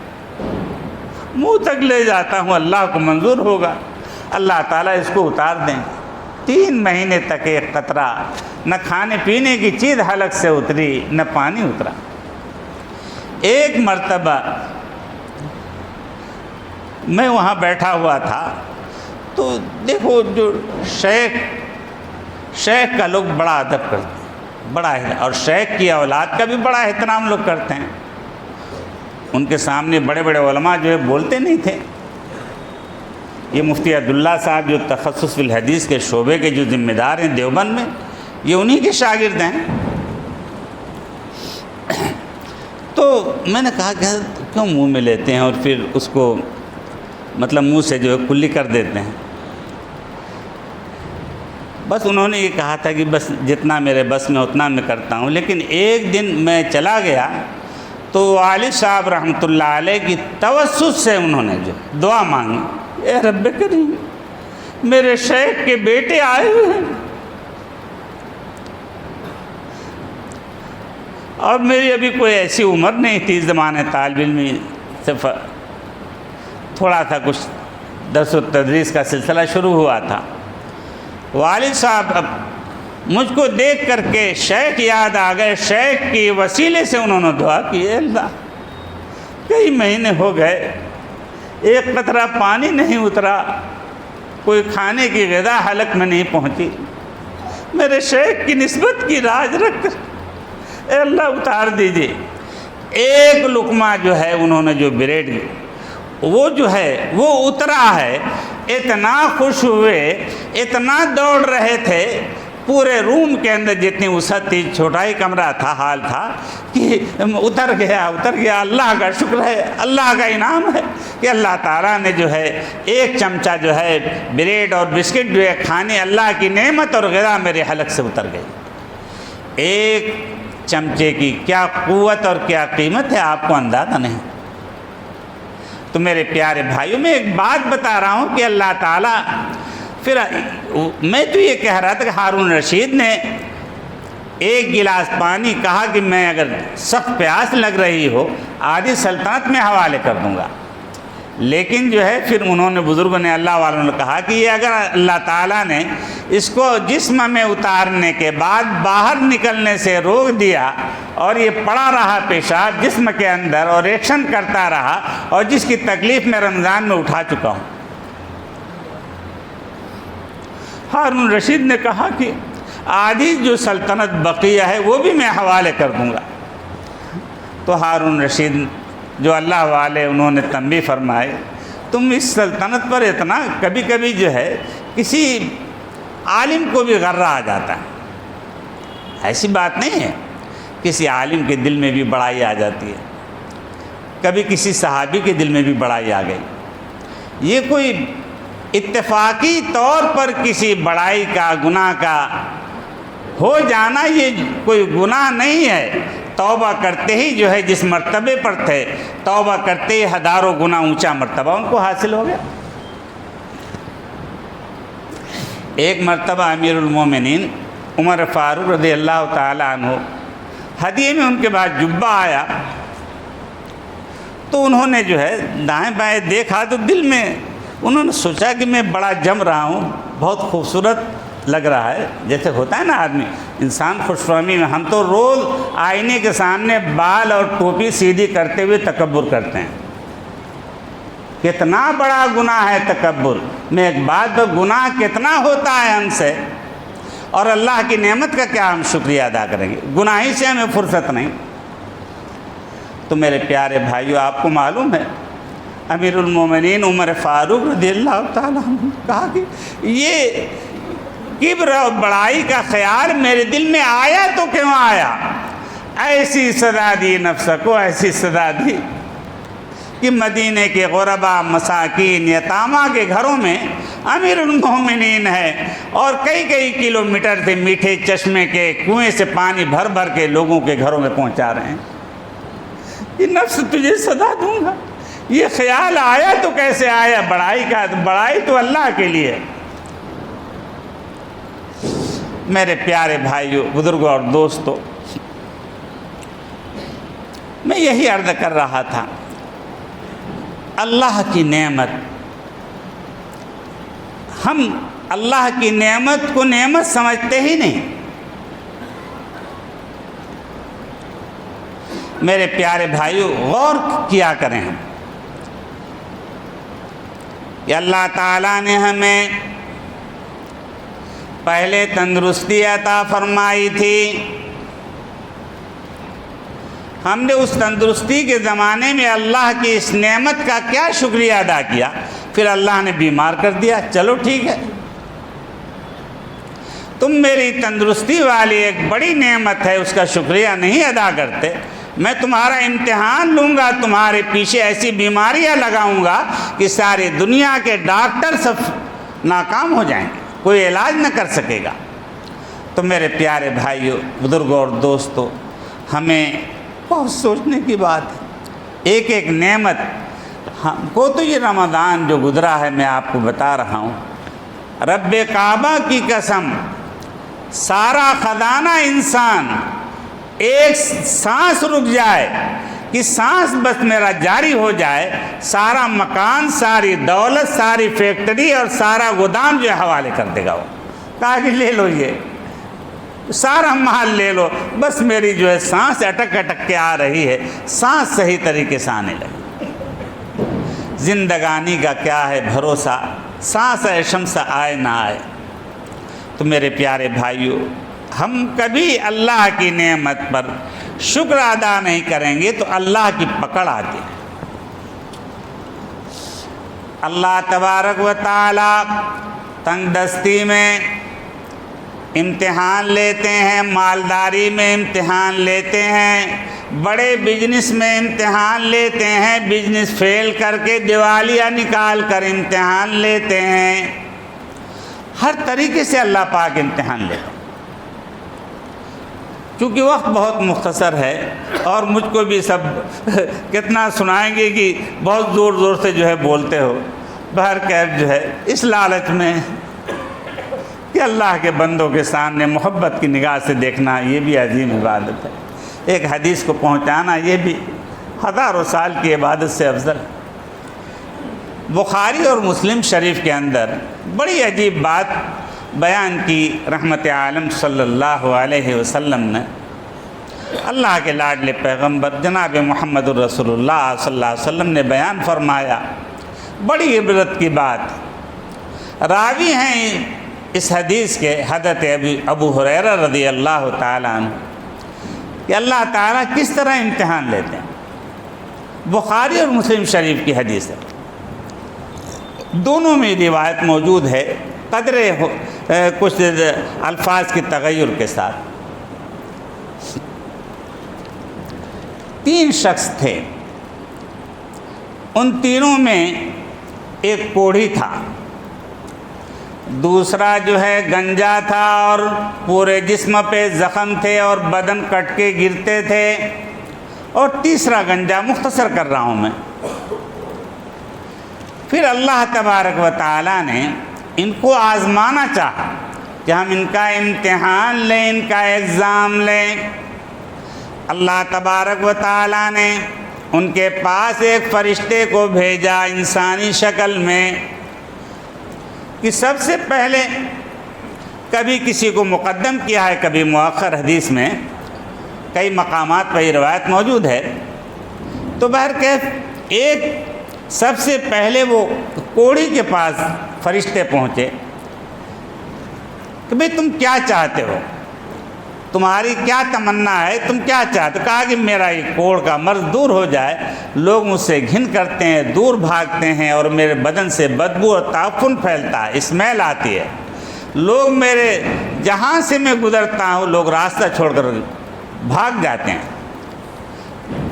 منہ تک لے جاتا ہوں، اللہ کو منظور ہوگا، اللہ تعالیٰ اس کو اتار دیں۔ 3 مہینے تک ایک قطرہ نہ کھانے پینے کی چیز حلق سے اتری، نہ پانی اترا۔ ایک مرتبہ میں وہاں بیٹھا ہوا تھا، تو دیکھو جو شیخ کا لوگ بڑا ادب کرتے ہیں، بڑا ہے، اور شیخ کی اولاد کا بھی بڑا احترام لوگ کرتے ہیں۔ ان کے سامنے بڑے بڑے علماء جو ہے بولتے نہیں تھے۔ یہ مفتی عبداللہ صاحب جو تخصص فی الحدیث کے شعبے کے جو ذمہ دار ہیں دیوبند میں، یہ انہی کے شاگرد ہیں۔ تو میں نے کہا کہ کیوں منہ میں لیتے ہیں، اور پھر اس کو مطلب منہ سے جو ہے کلی کر دیتے ہیں۔ بس انہوں نے یہ کہا تھا کہ بس جتنا میرے بس میں اتنا میں کرتا ہوں، لیکن ایک دن میں چلا گیا تو والد صاحب رحمۃ اللہ علیہ کی توسط سے انہوں نے جو دعا مانگی، اے رب کریم میرے شیخ کے بیٹے آئے ہوئے ہیں اور میری ابھی کوئی ایسی عمر نہیں تھی، زمانے طالب علمی سے تھوڑا سا کچھ درس و تدریس کا سلسلہ شروع ہوا تھا۔ والد صاحب اب مجھ کو دیکھ کر کے شیخ یاد آ گئے، شیخ کی وسیلے سے انہوں نے دعا کی، اے اللہ کئی مہینے ہو گئے ایک قطرہ پانی نہیں اترا، کوئی کھانے کی غذا حلق میں نہیں پہنچی، میرے شیخ کی نسبت کی راج رکھ کر اے اللہ اتار دیجئے۔ ایک لقمہ جو ہے انہوں نے جو بریڈ وہ جو ہے وہ اترا ہے، اتنا خوش ہوئے، اتنا دوڑ رہے تھے، پورے روم کے اندر جتنی وسعت تھی، چھوٹا ہی کمرہ تھا، حال تھا کہ اتر گیا۔ اللہ کا شکر ہے، اللہ کا انعام ہے کہ اللہ تعالیٰ نے جو ہے ایک چمچہ جو ہے بریڈ اور بسکٹ جو ہے کھانے، اللہ کی نعمت اور غذا میرے حلق سے اتر گئی۔ ایک چمچے کی کیا قوت اور کیا قیمت ہے آپ کو اندازہ نہیں۔ تو میرے پیارے بھائیوں، میں ایک بات بتا رہا ہوں کہ اللہ تعالیٰ، پھر میں تو یہ کہہ رہا تھا کہ ہارون رشید نے ایک گلاس پانی کہا کہ میں اگر سخت پیاس لگ رہی ہو آدھی سلطنت میں حوالے کر دوں گا، لیکن جو ہے پھر انہوں نے بزرگوں نے، اللہ والوں نے کہا کہ یہ اگر اللہ تعالیٰ نے اس کو جسم میں اتارنے کے بعد باہر نکلنے سے روک دیا اور یہ پڑا رہا پیشاب جسم کے اندر اور ایکشن کرتا رہا، اور جس کی تکلیف میں رمضان میں اٹھا چکا ہوں۔ ہارون رشید نے کہا کہ آدھی جو سلطنت بقیہ ہے وہ بھی میں حوالے کر دوں گا۔ تو ہارون رشید جو اللہ والے، انہوں نے تنبیہ فرمائے، تم اس سلطنت پر اتنا، کبھی کبھی جو ہے کسی عالم کو بھی غرہ آ جاتا ہے، ایسی بات نہیں ہے، کسی عالم کے دل میں بھی بڑائی آ جاتی ہے، کبھی کسی صحابی کے دل میں بھی بڑائی آ گئی۔ یہ کوئی اتفاقی طور پر کسی بڑائی کا، گناہ کا ہو جانا یہ کوئی گناہ نہیں ہے۔ توبہ کرتے ہی جو ہے جس مرتبے پر تھے، توبہ کرتے ہی ہزاروں گنا اونچا مرتبہ ان کو حاصل ہو گیا۔ ایک مرتبہ امیر المومنین عمر فاروق رضی اللہ تعالیٰ عنہ ہدیے میں ان کے بعد جبہ آیا، تو انہوں نے جو ہے دائیں بائیں دیکھا تو دل میں انہوں نے سوچا کہ میں بڑا جم رہا ہوں، بہت خوبصورت لگ رہا ہے، جیسے ہوتا ہے نا آدمی انسان خوش فہمی میں، ہم تو روز آئینے کے سامنے بال اور ٹوپی سیدھی کرتے ہوئے تکبر کرتے ہیں، کتنا بڑا گناہ ہے تکبر۔ میں ایک بات، گناہ کتنا ہوتا ہے ہم سے، اور اللہ کی نعمت کا کیا ہم شکریہ ادا کریں گے، گناہی سے ہمیں فرصت نہیں۔ تو میرے پیارے بھائیو، آپ کو معلوم ہے امیر المومنین عمر فاروق رضی اللہ تعالیٰ عنہ کہا کہ یہ کبر اور بڑائی کا خیال میرے دل میں آیا تو کیوں آیا؟ ایسی سزا دی نفس کو، ایسی سزا دی کہ مدینے کے غربا، مساکین، یتامہ کے گھروں میں امیر المومنین ہے، اور کئی کئی کلومیٹر سے میٹھے چشمے کے کنویں سے پانی بھر بھر کے لوگوں کے گھروں میں پہنچا رہے ہیں۔ یہ نفس تجھے سزا دوں گا، یہ خیال آیا تو کیسے آیا؟ بڑائی کا، بڑائی تو اللہ کے لیے۔ میرے پیارے بھائیو، بزرگوں اور دوستو، میں یہی عرض کر رہا تھا، اللہ کی نعمت، ہم اللہ کی نعمت کو نعمت سمجھتے ہی نہیں۔ میرے پیارے بھائیو، غور کیا کریں ہم کہ اللہ تعالیٰ نے ہمیں پہلے تندرستی عطا فرمائی تھی، ہم نے اس تندرستی کے زمانے میں اللہ کی اس نعمت کا کیا شکریہ ادا کیا؟ پھر اللہ نے بیمار کر دیا، چلو ٹھیک ہے، تم میری تندرستی والی ایک بڑی نعمت ہے اس کا شکریہ نہیں ادا کرتے، میں تمہارا امتحان لوں گا، تمہارے پیچھے ایسی بیماریاں لگاؤں گا کہ ساری دنیا کے ڈاکٹر سب ناکام ہو جائیں گے، کوئی علاج نہ کر سکے گا۔ تو میرے پیارے بھائیوں، بزرگوں اور دوستوں، ہمیں بہت سوچنے کی بات ہے۔ ایک ایک نعمت ہم کو تو یہ رمضان جو گزرا ہے میں آپ کو بتا رہا ہوں، رب کعبہ کی قسم، سارا خزانہ انسان ایک سانس رک جائے کہ سانس بس میرا جاری ہو جائے، سارا مکان، ساری دولت، ساری فیکٹری اور سارا گودام جو ہے حوالے کر دے گا۔ وہ کہا کہ لے لو، یہ سارا مال لے لو، بس میری جو ہے سانس اٹک اٹک کے آ رہی ہے، سانس صحیح طریقے سے آنے لگی۔ زندگانی کا کیا ہے بھروسہ، سانس شمس آئے نہ آئے۔ تو میرے پیارے بھائیوں، ہم کبھی اللہ کی نعمت پر شکر ادا نہیں کریں گے تو اللہ کی پکڑ آتی ہے۔ اللہ تبارک و تعالی تنگ دستی میں امتحان لیتے ہیں، مالداری میں امتحان لیتے ہیں، بڑے بزنس میں امتحان لیتے ہیں، بزنس فیل کر کے دیوالیاں نکال کر امتحان لیتے ہیں۔ ہر طریقے سے اللہ پاک امتحان لیتے ہیں۔ چونکہ وقت بہت مختصر ہے اور مجھ کو بھی سب کتنا سنائیں گے کہ بہت زور زور سے جو ہے بولتے ہو، بہرکیف جو ہے اس لالچ میں کہ اللہ کے بندوں کے سامنے محبت کی نگاہ سے دیکھنا یہ بھی عظیم عبادت ہے۔ ایک حدیث کو پہنچانا یہ بھی ہزاروں سال کی عبادت سے افضل ہے۔ بخاری اور مسلم شریف کے اندر بڑی عجیب بات بیان کی رحمت عالم صلی اللہ علیہ وسلم نے۔ اللہ کے لاڈلے پیغمبر جناب محمد الرسول اللہ صلی اللہ علیہ وسلم نے بیان فرمایا، بڑی عبرت کی بات۔ راوی ہیں اس حدیث کے حضرت ابو ہریرہ رضی اللہ تعالیٰ عنہ، کہ اللہ تعالیٰ کس طرح امتحان لیتے ہیں۔ بخاری اور مسلم شریف کی حدیث ہے، دونوں میں روایت موجود ہے، قدرے کچھ الفاظ کے تغیر کے ساتھ۔ 3 شخص تھے، ان تینوں میں ایک کوڑھی تھا، دوسرا جو ہے گنجا تھا اور پورے جسم پہ زخم تھے اور بدن کٹ کے گرتے تھے، اور تیسرا گنجا، مختصر کر رہا ہوں میں۔ پھر اللہ تبارک و تعالیٰ نے ان کو آزمانا چاہا کہ ہم ان کا امتحان لیں، ان کا ایگزام لیں۔ اللہ تبارک و تعالیٰ نے ان کے پاس ایک فرشتے کو بھیجا انسانی شکل میں، کہ سب سے پہلے کبھی کسی کو مقدم کیا ہے، کبھی مؤخر، حدیث میں کئی مقامات پر یہ روایت موجود ہے۔ تو بہرکیف ایک سب سے پہلے وہ کوڑھی کے پاس فرشتے پہنچے کہ بھئی تم کیا چاہتے ہو، تمہاری کیا تمنا ہے، تم کیا چاہتے ہو؟ کہا کہ میرا یہ کوڑھ کا مرض دور ہو جائے، لوگ مجھ سے گھن کرتے ہیں، دور بھاگتے ہیں، اور میرے بدن سے بدبو اور تعفن پھیلتا ہے، اسمیل آتی ہے، لوگ میرے جہاں سے میں گزرتا ہوں لوگ راستہ چھوڑ کر بھاگ جاتے ہیں۔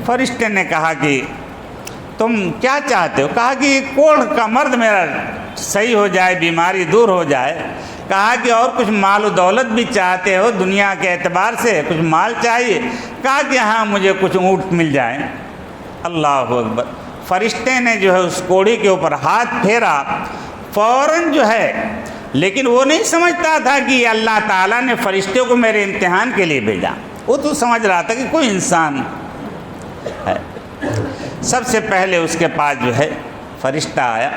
فرشتے نے کہا کہ تم کیا چاہتے ہو؟ کہا کہ یہ کوڑھ کا مرض میرا صحیح ہو جائے، بیماری دور ہو جائے۔ کہا کہ اور کچھ مال و دولت بھی چاہتے ہو، دنیا کے اعتبار سے کچھ مال چاہیے؟ کہا کہ ہاں مجھے کچھ اونٹ مل جائیں۔ اللہ اکبر! فرشتے نے جو ہے اس کوڑھی کے اوپر ہاتھ پھیرا، فوراً جو ہے، لیکن وہ نہیں سمجھتا تھا کہ یہ اللہ تعالیٰ نے فرشتے کو میرے امتحان کے لیے بھیجا، وہ تو سمجھ رہا تھا کہ کوئی انسان ہے۔ سب سے پہلے اس کے پاس جو ہے فرشتہ آیا،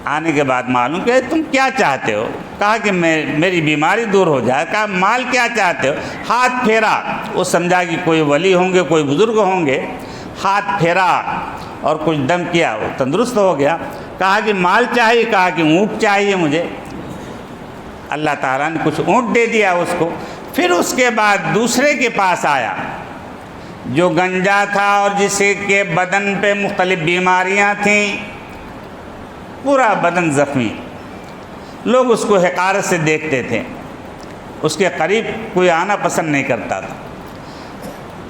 آنے کے بعد معلوم کہ تم کیا چاہتے ہو؟ کہا کہ میری بیماری دور ہو جائے۔ کہا مال کیا چاہتے ہو؟ ہاتھ پھیرا، وہ سمجھا کہ کوئی ولی ہوں گے، کوئی بزرگ ہوں گے، ہاتھ پھیرا اور کچھ دم کیا، وہ تندرست ہو گیا۔ کہا کہ مال چاہیے؟ کہا کہ اونٹ چاہیے مجھے۔ اللہ تعالیٰ نے کچھ اونٹ دے دیا اس کو۔ پھر اس کے بعد دوسرے کے پاس آیا جو گنجا تھا اور جسے کے بدن پہ مختلف بیماریاں تھیں، پورا بدن زخمی، لوگ اس کو حقارت سے دیکھتے تھے، اس کے قریب کوئی آنا پسند نہیں کرتا تھا۔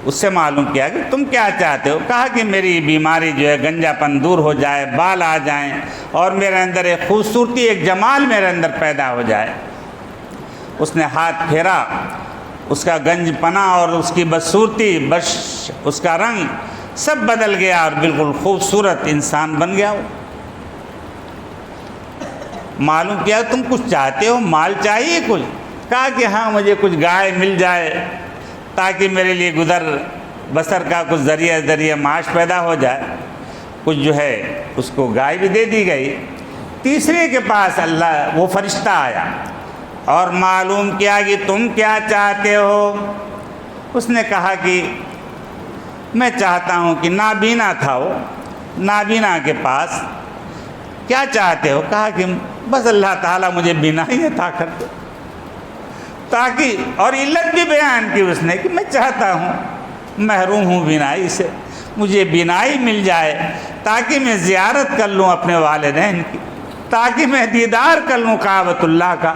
اس سے معلوم کیا کہ تم کیا چاہتے ہو؟ کہا کہ میری بیماری جو ہے گنجا پن دور ہو جائے، بال آ جائیں، اور میرے اندر ایک خوبصورتی، ایک جمال میرے اندر پیدا ہو جائے۔ اس نے ہاتھ پھیرا، اس کا گنج پنا اور اس کی بدصورتی، اس کا رنگ سب بدل گیا اور بالکل خوبصورت انسان بن گیا وہ۔ معلوم کیا تم کچھ چاہتے ہو؟ مال چاہیے کچھ؟ کہا کہ ہاں مجھے کچھ گائے مل جائے تاکہ میرے لیے گزر بسر کا کچھ ذریعہ معاش پیدا ہو جائے۔ کچھ جو ہے اس کو گائے بھی دے دی گئی۔ تیسرے کے پاس اللہ وہ فرشتہ آیا اور معلوم کیا کہ تم کیا چاہتے ہو؟ اس نے کہا کہ میں چاہتا ہوں کہ نابینا تھا وہ، نابینا کے پاس کیا چاہتے ہو؟ کہا کہ بس اللہ تعالیٰ مجھے بینائی عطا کر دے، تاکہ، اور علت بھی بیان کی اس نے کہ میں چاہتا ہوں، محروم ہوں بینائی سے، مجھے بینائی مل جائے تاکہ میں زیارت کر لوں اپنے والدین کی، تاکہ میں دیدار کر لوں کعبۃ اللہ کا،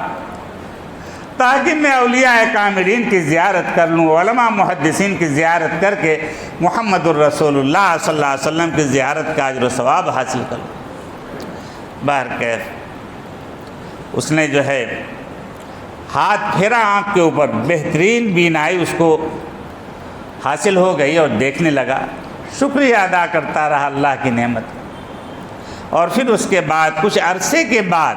تاکہ میں اولیاء کاملین کی زیارت کر لوں، علماء محدثین کی زیارت کر کے محمد الرسول اللہ صلی اللہ علیہ وسلم کی زیارت کا اجر و ثواب حاصل کر لوں۔ بہرکیف اس نے جو ہے ہاتھ پھیرا آنکھ کے اوپر، بہترین بینائی اس کو حاصل ہو گئی اور دیکھنے لگا، شکریہ ادا کرتا رہا اللہ کی نعمت۔ اور پھر اس کے بعد کچھ عرصے کے بعد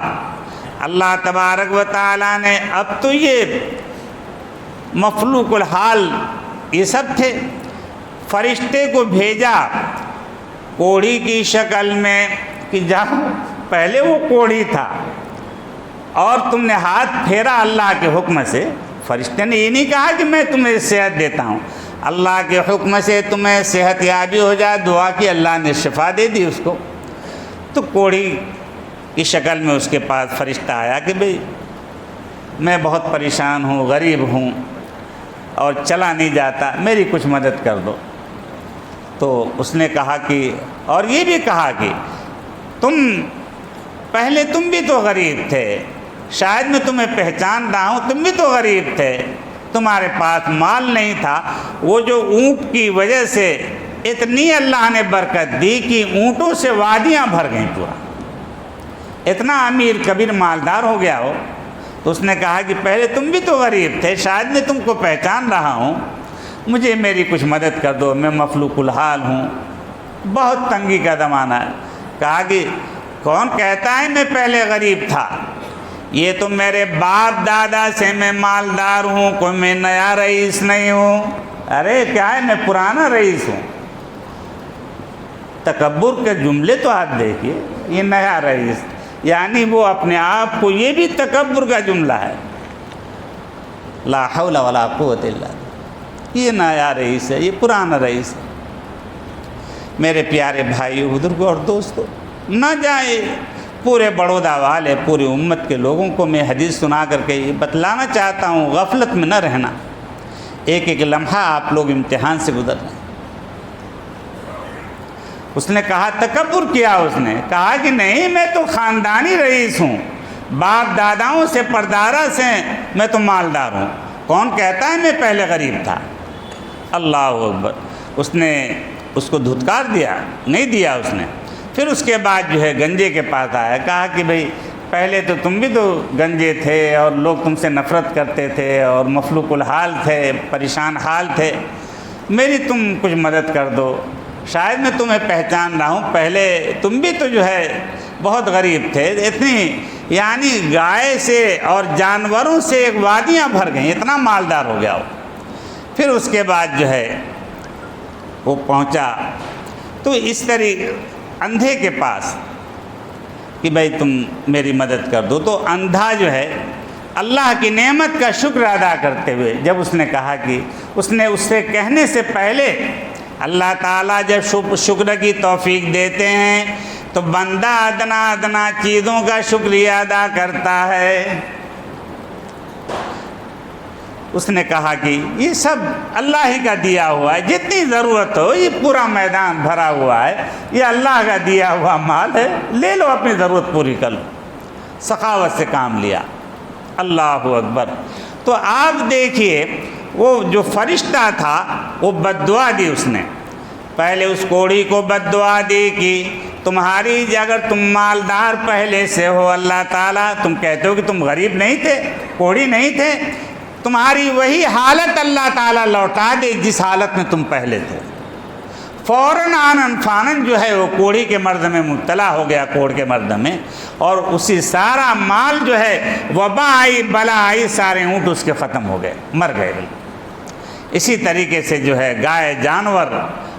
اللہ تبارک و تعالیٰ نے، اب تو یہ مخلوق الحال یہ سب تھے، فرشتے کو بھیجا کوڑی کی شکل میں کہ جاؤ، پہلے وہ کوڑی تھا اور تم نے ہاتھ پھیرا اللہ کے حکم سے۔ فرشتے نے یہ نہیں کہا کہ میں تمہیں صحت دیتا ہوں، اللہ کے حکم سے تمہیں صحت یابی ہو جائے، دعا کی، اللہ نے شفا دے دی اس کو۔ تو کوڑی کی شکل میں اس کے پاس فرشتہ آیا کہ بھئی میں بہت پریشان ہوں، غریب ہوں اور چلا نہیں جاتا، میری کچھ مدد کر دو۔ تو اس نے کہا کہ، اور یہ بھی کہا کہ پہلے تم بھی تو غریب تھے، شاید میں تمہیں پہچان رہا ہوں، تم بھی تو غریب تھے، تمہارے پاس مال نہیں تھا، وہ جو اونٹ کی وجہ سے اتنی اللہ نے برکت دی کہ اونٹوں سے وادیاں بھر گئیں، پورا اتنا امیر کبیر مالدار ہو گیا ہو۔ تو اس نے کہا کہ پہلے تم بھی تو غریب تھے، شاید میں تم کو پہچان رہا ہوں، مجھے میری کچھ مدد کر دو، میں مفلوق الحال ہوں، بہت تنگی کا زمانہ ہے۔ کہا کہ کون کہتا ہے میں پہلے غریب تھا؟ یہ تو میرے باپ دادا سے میں مالدار ہوں، کوئی میں نیا رئیس نہیں ہوں۔ ارے کیا ہے، میں پرانا رئیس ہوں۔ تکبر کے جملے تو آپ دیکھیے، یہ نیا رئیس، یعنی وہ اپنے آپ کو، یہ بھی تکبر کا جملہ ہے۔ لا حول ولا قوت الا باللہ، یہ نیا رئیس ہے، یہ پرانا رئیس ہے۔ میرے پیارے بھائیو، بزرگوں اور دوستو، نہ جائے پورے بڑودہ والے، پوری امت کے لوگوں کو میں حدیث سنا کر کے یہ بتلانا چاہتا ہوں، غفلت میں نہ رہنا۔ ایک ایک لمحہ آپ لوگ امتحان سے گزر رہے ہیں۔ اس نے کہا، تکبر کیا، اس نے کہا کہ نہیں، میں تو خاندانی رئیس ہوں، باپ داداؤں سے، پردارہ سے میں تو مالدار ہوں، کون کہتا ہے میں پہلے غریب تھا؟ اللہ اکبر۔ اس نے اس کو دھتکار دیا، نہیں دیا اس نے۔ پھر اس کے بعد جو ہے گنجے کے پاس آیا، کہا کہ بھئی پہلے تو تم بھی تو گنجے تھے اور لوگ تم سے نفرت کرتے تھے اور مفلوق الحال تھے، پریشان حال تھے، میری تم کچھ مدد کر دو، شاید میں تمہیں پہچان رہا ہوں، پہلے تم بھی تو جو ہے بہت غریب تھے، اتنی یعنی گائے سے اور جانوروں سے ایک وادیاں بھر گئیں، اتنا مالدار ہو گیا وہ۔ پھر اس کے بعد جو ہے وہ پہنچا تو اس طرح اندھے کے پاس کہ بھائی تم میری مدد کر دو۔ تو اندھا جو ہے اللہ کی نعمت کا شکر ادا کرتے ہوئے، جب اس نے کہا کہ اس نے اس سے کہنے سے پہلے، اللہ تعالیٰ جب شکر کی توفیق دیتے ہیں تو بندہ ادنا ادنا چیزوں کا شکریہ ادا کرتا ہے۔ اس نے کہا کہ یہ سب اللہ ہی کا دیا ہوا ہے، جتنی ضرورت ہو، یہ پورا میدان بھرا ہوا ہے، یہ اللہ کا دیا ہوا مال ہے، لے لو، اپنی ضرورت پوری کر لو۔ سخاوت سے کام لیا۔ اللہ اکبر۔ تو آپ دیکھیے وہ جو فرشتہ تھا وہ بد دعا دی اس نے، پہلے اس کوڑی کو بد دعا دی کہ تمہاری اگر تم مالدار پہلے سے ہو اللہ تعالیٰ، تم کہتے ہو کہ تم غریب نہیں تھے، کوڑی نہیں تھے، تمہاری وہی حالت اللہ تعالیٰ لوٹا دے جس حالت میں تم پہلے تھے۔ فوراً آنن فانن جو ہے وہ کوڑی کے مرض میں مبتلا ہو گیا، کوڑ کے مرض میں، اور اسی سارا مال جو ہے وبا آئی، بلا آئی، سارے اونٹ اس کے ختم ہو گئے، مر گئے بالکل۔ اسی طریقے سے جو ہے گائے جانور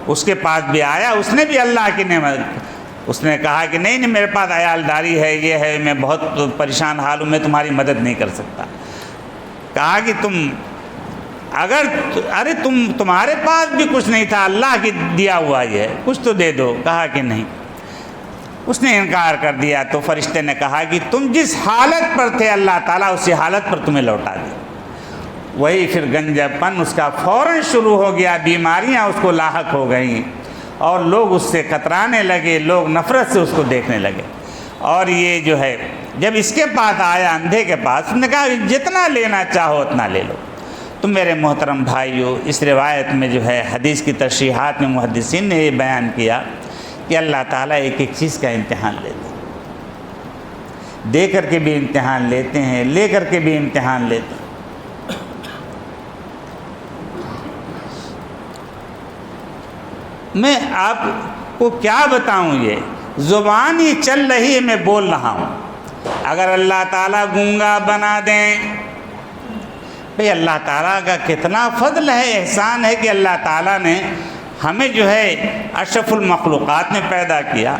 اس کے پاس بھی آیا، اس نے بھی اللہ کی نعمت، اس نے کہا کہ نہیں میرے پاس عیال داری ہے، یہ ہے، میں بہت پریشان حال ہوں، میں تمہاری مدد نہیں کر سکتا۔ کہا کہ تمہارے پاس بھی کچھ نہیں تھا، اللہ کی دیا ہوا یہ ہے، کچھ تو دے دو۔ کہا کہ نہیں، اس نے انکار کر دیا۔ تو فرشتے نے کہا کہ تم جس حالت پر تھے اللہ تعالیٰ اسی حالت پر تمہیں لوٹا دیا۔ وہی پھر گنجا پن اس کا فوراً شروع ہو گیا، بیماریاں اس کو لاحق ہو گئیں، اور لوگ اس سے کترانے لگے، لوگ نفرت سے اس کو دیکھنے لگے۔ اور یہ جو ہے جب اس کے پاس آیا، اندھے کے پاس، اس نے کہا جتنا لینا چاہو اتنا لے لو۔ تو میرے محترم بھائیو، اس روایت میں جو ہے حدیث کی تشریحات میں محدثین نے یہ بیان کیا کہ اللہ تعالیٰ ایک ایک چیز کا امتحان لیتے ہیں، دے کر کے بھی امتحان لیتے ہیں، لے کر کے بھی امتحان لیتے ہیں۔ میں آپ کو کیا بتاؤں، یہ زبان ہی چل رہی ہے، میں بول رہا ہوں۔ اگر اللہ تعالیٰ گونگا بنا دیں، بھئی اللہ تعالیٰ کا کتنا فضل ہے، احسان ہے کہ اللہ تعالیٰ نے ہمیں جو ہے اشرف المخلوقات میں پیدا کیا۔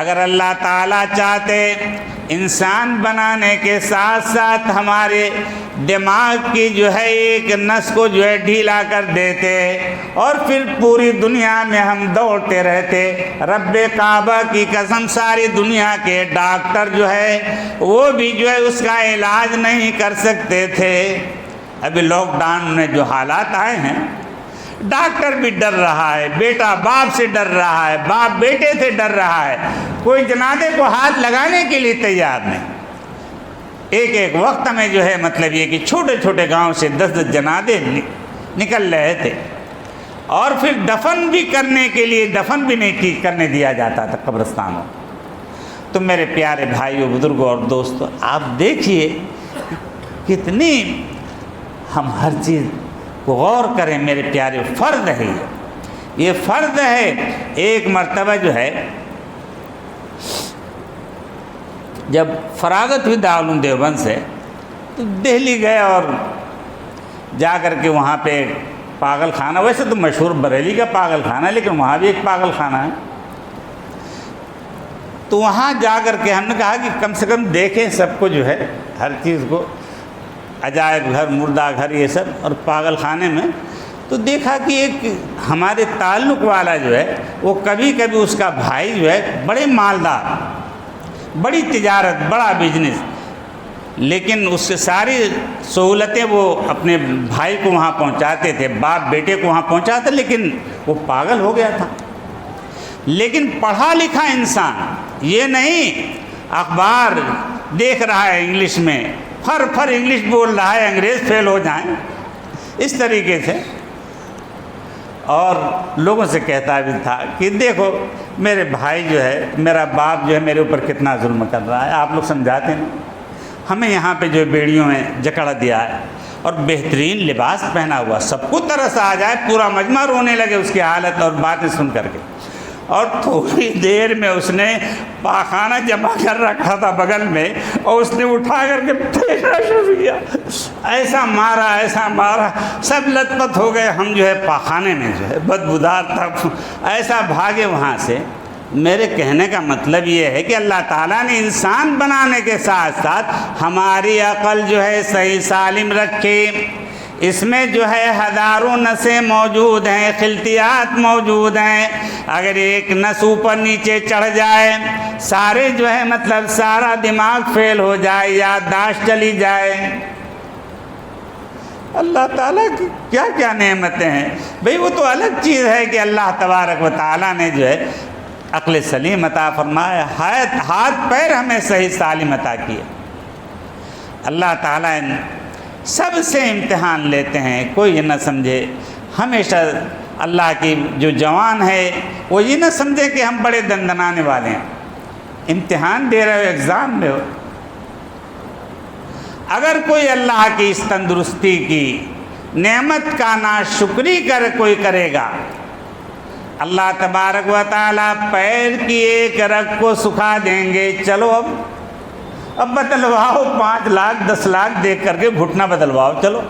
اگر اللہ تعالیٰ چاہتے انسان بنانے کے ساتھ ساتھ ہمارے دماغ کی جو ہے ایک نس کو جو ہے ڈھیلا کر دیتے، اور پھر پوری دنیا میں ہم دوڑتے رہتے۔ رب کعبہ کی قسم، ساری دنیا کے ڈاکٹر جو ہے وہ بھی جو ہے اس کا علاج نہیں کر سکتے تھے۔ ابھی لاک ڈاؤن میں جو حالات آئے ہیں، ڈاکٹر بھی ڈر رہا ہے، بیٹا باپ سے ڈر رہا ہے، باپ بیٹے سے ڈر رہا ہے، کوئی جنازے کو ہاتھ لگانے کے لیے تیار نہیں۔ ایک وقت میں جو ہے مطلب یہ کہ چھوٹے چھوٹے گاؤں سے 10 جنازے نکل رہے تھے، اور پھر دفن بھی کرنے کے لیے دفن بھی نہیں کرنے دیا جاتا تھا قبرستانوں۔ تو میرے پیارے بھائیوں، بزرگوں اور دوستوں، آپ دیکھیے کتنی ہم ہر چیز کو غور کریں میرے پیارے، فرض ہے یہ فرض ہے۔ ایک مرتبہ جو ہے جب فراغت ہوئی دارالعلوم دیوبند سے، تو دہلی گئے اور جا کر کے وہاں پہ پاگل خانہ، ویسے تو مشہور بریلی کا پاگل خانہ ہے، لیکن وہاں بھی ایک پاگل خانہ ہے۔ تو وہاں جا کر کے ہم نے کہا کہ کم سے کم دیکھیں سب کو، جو ہے ہر چیز کو، عجائب گھر، مردہ گھر، یہ سب، اور پاگل خانے میں۔ تو دیکھا کہ ایک ہمارے تعلق والا جو ہے وہ کبھی کبھی اس کا بھائی جو ہے بڑے مالدار، بڑی تجارت، بڑا بزنس، لیکن اس سے ساری سہولتیں وہ اپنے بھائی کو وہاں پہنچاتے تھے، باپ بیٹے کو وہاں پہنچاتے، لیکن وہ پاگل ہو گیا تھا۔ لیکن پڑھا لکھا انسان، یہ نہیں اخبار دیکھ رہا ہے انگلش میں، پھر انگلش بول رہا ہے، انگریز فیل ہو جائیں، اس طریقے سے، اور لوگوں سے کہتا بھی تھا کہ دیکھو میرے بھائی جو ہے، میرا باپ جو ہے میرے اوپر کتنا ظلم کر رہا ہے، آپ لوگ سمجھاتے ہیں، ہمیں یہاں پہ جو بیڑیوں میں جکڑ دیا ہے، اور بہترین لباس پہنا ہوا، سب کو ترس آ جائے، پورا مجمع رونے لگے اس کی حالت اور باتیں سن کر کے۔ اور تھوڑی دیر میں اس نے پاخانہ جمع کر رکھا تھا بغل میں، اور اس نے اٹھا کر کے پھینکنا شروع کیا، ایسا مارا، سب لت پت ہو گئے۔ ہم جو ہے پاخانے میں جو ہے بدبودار تھا، ایسا بھاگے وہاں سے۔ میرے کہنے کا مطلب یہ ہے کہ اللہ تعالیٰ نے انسان بنانے کے ساتھ ساتھ ہماری عقل جو ہے صحیح سالم رکھی، اس میں جو ہے ہزاروں نسیں موجود ہیں، خلطیات موجود ہیں، اگر ایک نس اوپر نیچے چڑھ جائے، سارے جو ہے مطلب سارا دماغ فیل ہو جائے، یادداشت چلی جائے۔ اللہ تعالیٰ کی کیا کیا نعمتیں ہیں بھئی، وہ تو الگ چیز ہے کہ اللہ تبارک و تعالیٰ نے جو ہے عقل سلیم عطا فرمایا، ہاتھ پیر ہمیں صحیح سالم عطا کیے۔ اللہ تعالیٰ سب سے امتحان لیتے ہیں. کوئی یہ نہ سمجھے ہمیشہ اللہ کی جو جوان ہے وہ یہ نہ سمجھے کہ ہم بڑے دندنانے والے ہیں. امتحان دے رہے ہو، ایگزام میں ہو. اگر کوئی اللہ کی اس تندرستی کی نعمت کا ناشکری کوئی کرے گا، اللہ تبارک و تعالیٰ پیر کی ایک رگ کو سکھا دیں گے. چلو اب بدلواؤ، 5 لاکھ 10 لاکھ دیکھ کر کے گھٹنا بدلواؤ. چلو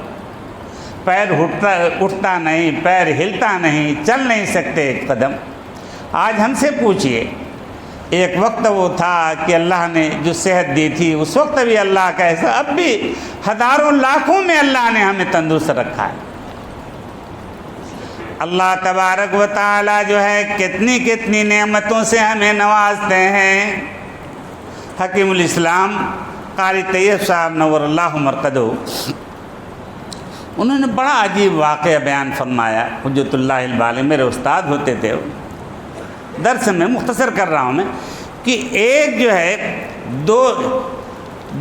پیر اٹھتا نہیں، پیر ہلتا نہیں، چل نہیں سکتے ایک قدم. آج ہم سے پوچھئے، ایک وقت وہ تھا کہ اللہ نے جو صحت دی تھی اس وقت بھی اللہ کا ایسا، اب بھی ہزاروں لاکھوں میں اللہ نے ہمیں تندرست رکھا ہے. اللہ تبارک و تعالیٰ جو ہے کتنی کتنی نعمتوں سے ہمیں نوازتے ہیں. حکیم الاسلام قاری طیب صاحب نور اللہ مرقدہ، انہوں نے بڑا عجیب واقعہ بیان فرمایا. حجت اللہ البالغ میرے استاد ہوتے تھے. درس میں مختصر کر رہا ہوں میں کہ ایک جو ہے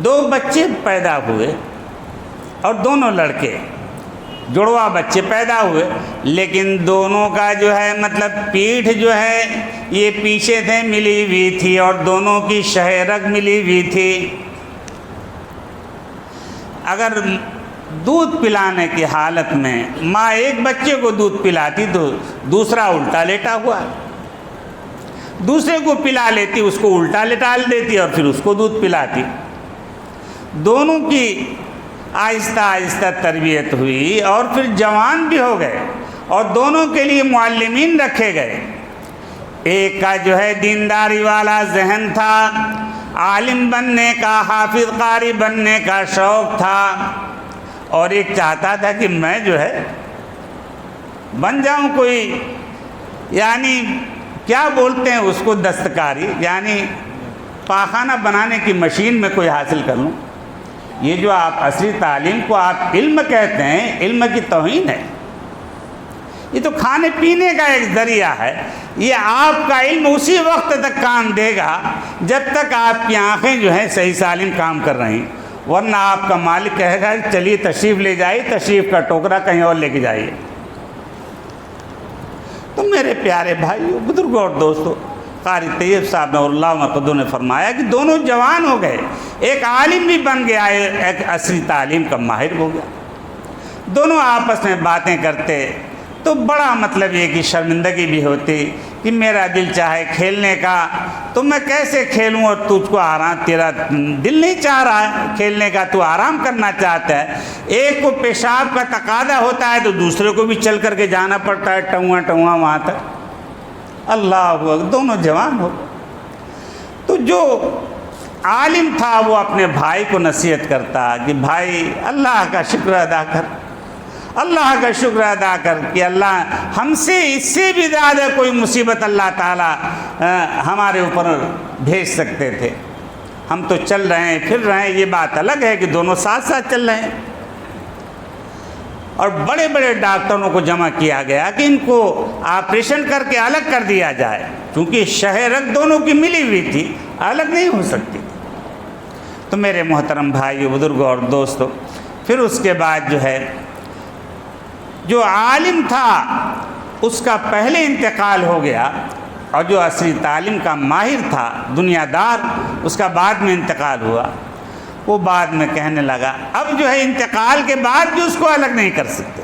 دو بچے پیدا ہوئے اور دونوں لڑکے، جڑوا بچے پیدا ہوئے، لیکن دونوں کا جو ہے مطلب پیٹھ جو ہے یہ پیچھے سے ملی ہوئی تھی اور دونوں کی شہ رگ ملی ہوئی تھی. اگر دودھ پلانے کی حالت میں ماں ایک بچے کو دودھ پلاتی تو دوسرا الٹا لیٹا ہوا، دوسرے کو پلا لیتی، اس کو الٹا لٹال دیتی اور پھر اس کو دودھ پلاتی. دونوں کی آہستہ آہستہ تربیت ہوئی اور پھر جوان بھی ہو گئے اور دونوں کے لیے معلمین رکھے گئے. ایک کا جو ہے دینداری والا ذہن تھا، عالم بننے کا، حافظ قاری بننے کا شوق تھا، اور ایک چاہتا تھا کہ میں جو ہے بن جاؤں کوئی، یعنی کیا بولتے ہیں اس کو، دستکاری، یعنی پاخانہ بنانے کی مشین میں کوئی حاصل کر لوں. یہ جو آپ عصری تعلیم کو آپ علم کہتے ہیں، علم کی توہین ہے. یہ تو کھانے پینے کا ایک ذریعہ ہے. یہ آپ کا علم اسی وقت تک کام دے گا جب تک آپ کی آنکھیں جو ہیں صحیح سالم کام کر رہی، ورنہ آپ کا مالک کہے گا چلیے تشریف لے جائیے، تشریف کا ٹوکرا کہیں اور لے کے جائیے. تو میرے پیارے بھائیو، بزرگوں اور دوستو، قاری طیب صاحب نور اللہ مرقدہ نے فرمایا کہ دونوں جوان ہو گئے، ایک عالم بھی بن گیا، ایک عصری تعلیم کا ماہر ہو گیا. دونوں آپس میں باتیں کرتے تو بڑا مطلب یہ کہ شرمندگی بھی ہوتی کہ میرا دل چاہے کھیلنے کا تو میں کیسے کھیلوں اور تجھ کو آرام، تیرا دل نہیں چاہ رہا ہے کھیلنے کا، تو آرام کرنا چاہتا ہے. ایک کو پیشاب کا تقاضا ہوتا ہے تو دوسرے کو بھی چل کر کے جانا پڑتا ہے ٹواں وہاں تک. اللہ اکبر، دونوں جوان ہو. تو جو عالم تھا وہ اپنے بھائی کو نصیحت کرتا کہ بھائی اللہ کا شکر ادا کر، اللہ کا شکر ادا کر کہ اللہ ہم سے اس سے بھی زیادہ کوئی مصیبت اللہ تعالیٰ ہمارے اوپر بھیج سکتے تھے. ہم تو چل رہے ہیں پھر رہے ہیں، یہ بات الگ ہے کہ دونوں ساتھ ساتھ چل رہے ہیں. اور بڑے بڑے ڈاکٹروں کو جمع کیا گیا کہ ان کو آپریشن کر کے الگ کر دیا جائے، کیونکہ شہ رگ دونوں کی ملی ہوئی تھی، الگ نہیں ہو سکتی. تو میرے محترم بھائیو، بزرگوں اور دوستو، پھر اس کے بعد جو ہے جو عالم تھا اس کا پہلے انتقال ہو گیا، اور جو عصری تعلیم کا ماہر تھا، دنیا دار، اس کا بعد میں انتقال ہوا. وہ بعد میں کہنے لگا اب جو ہے انتقال کے بعد بھی اس کو الگ نہیں کر سکتے.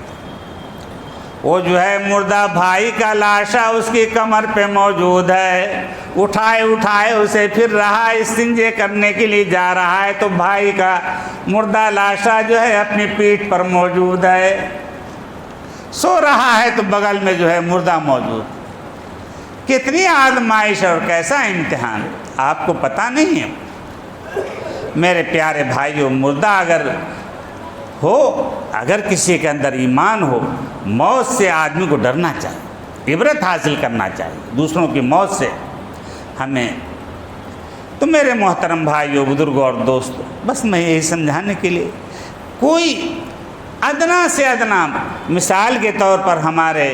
وہ جو ہے مردہ بھائی کا لاشا اس کی کمر پہ موجود ہے، اٹھائے اسے پھر رہا استنجے کرنے کے لیے جا رہا ہے تو بھائی کا مردہ لاشا جو ہے اپنی پیٹھ پر موجود ہے. سو رہا ہے تو بغل میں جو ہے مردہ موجود. کتنی آزمائش اور کیسا امتحان، آپ کو پتہ نہیں ہے. میرے پیارے بھائیو، مردہ اگر کسی کے اندر ایمان ہو، موت سے آدمی کو ڈرنا چاہیے، عبرت حاصل کرنا چاہیے دوسروں کی موت سے ہمیں. تو میرے محترم بھائیو، بزرگوں اور دوستو، بس میں یہی سمجھانے کے لیے، کوئی ادنا سے ادنا مثال کے طور پر ہمارے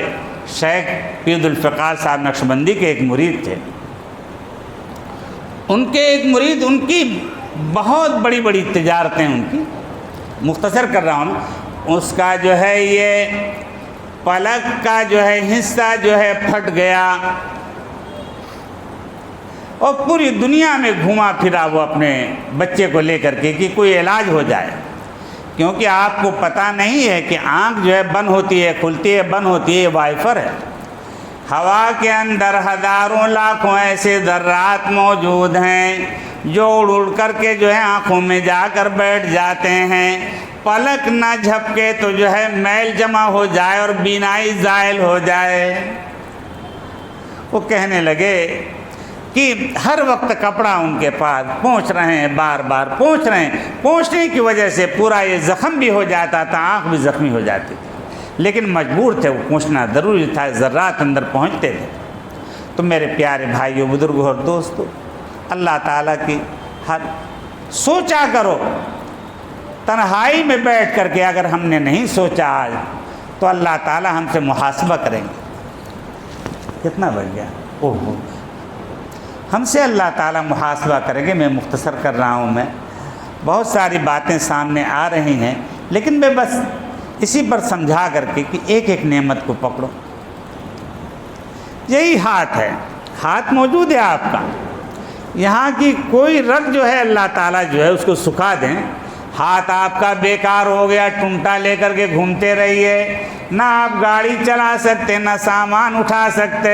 شیخ پیر عبدالفقار صاحب نقشبندی کے ایک مرید تھے. ان کے ایک مرید، ان کی بہت بڑی بڑی تجارتیں ان کی، مختصر کر رہا ہوں، اس کا جو ہے یہ پلک کا جو ہے حصہ جو ہے پھٹ گیا اور پوری دنیا میں گھوما پھرا وہ اپنے بچے کو لے کر کے کہ کوئی علاج ہو جائے، کیونکہ آپ کو پتہ نہیں ہے کہ آنکھ جو ہے بند ہوتی ہے کھلتی ہے بند ہوتی ہے، یہ وائفر ہے۔ ہوا کے اندر ہزاروں لاکھوں ایسے ذرات موجود ہیں جو اڑ اڑ کر کے جو ہے آنکھوں میں جا کر بیٹھ جاتے ہیں، پلک نہ جھپکے تو جو ہے میل جمع ہو جائے اور بینائی زائل ہو جائے۔ وہ کہنے لگے کہ ہر وقت کپڑا ان کے پاس پہنچ رہے ہیں، بار بار پہنچ رہے ہیں، پہنچنے کی وجہ سے پورا یہ زخم بھی ہو جاتا تھا، آنکھ بھی زخمی ہو جاتی تھی، لیکن مجبور تھے، وہ پہنچنا ضروری تھا، ذرات اندر پہنچتے تھے۔ تو میرے پیارے بھائیوں، بزرگوں اور دوستوں، اللہ تعالیٰ کی ہر سوچا کرو، تنہائی میں بیٹھ کر کے اگر ہم نے نہیں سوچا آج تو اللہ تعالیٰ ہم سے محاسبہ کریں گے۔ کتنا بن گیا؟ اوہ، ہم سے اللہ تعالیٰ محاسبہ کریں گے۔ میں مختصر کر رہا ہوں، میں بہت ساری باتیں سامنے آ رہی ہیں، لیکن میں بس اسی پر سمجھا کر کے کہ ایک ایک نعمت کو پکڑو۔ یہی ہاتھ ہے، ہاتھ موجود ہے آپ کا، یہاں کی کوئی رگ جو ہے اللہ تعالیٰ جو ہے اس کو سکھا دیں، ہاتھ آپ کا بیکار ہو گیا، ٹنٹا لے کر کے گھومتے رہیے، نہ آپ گاڑی چلا سکتے نہ سامان اٹھا سکتے۔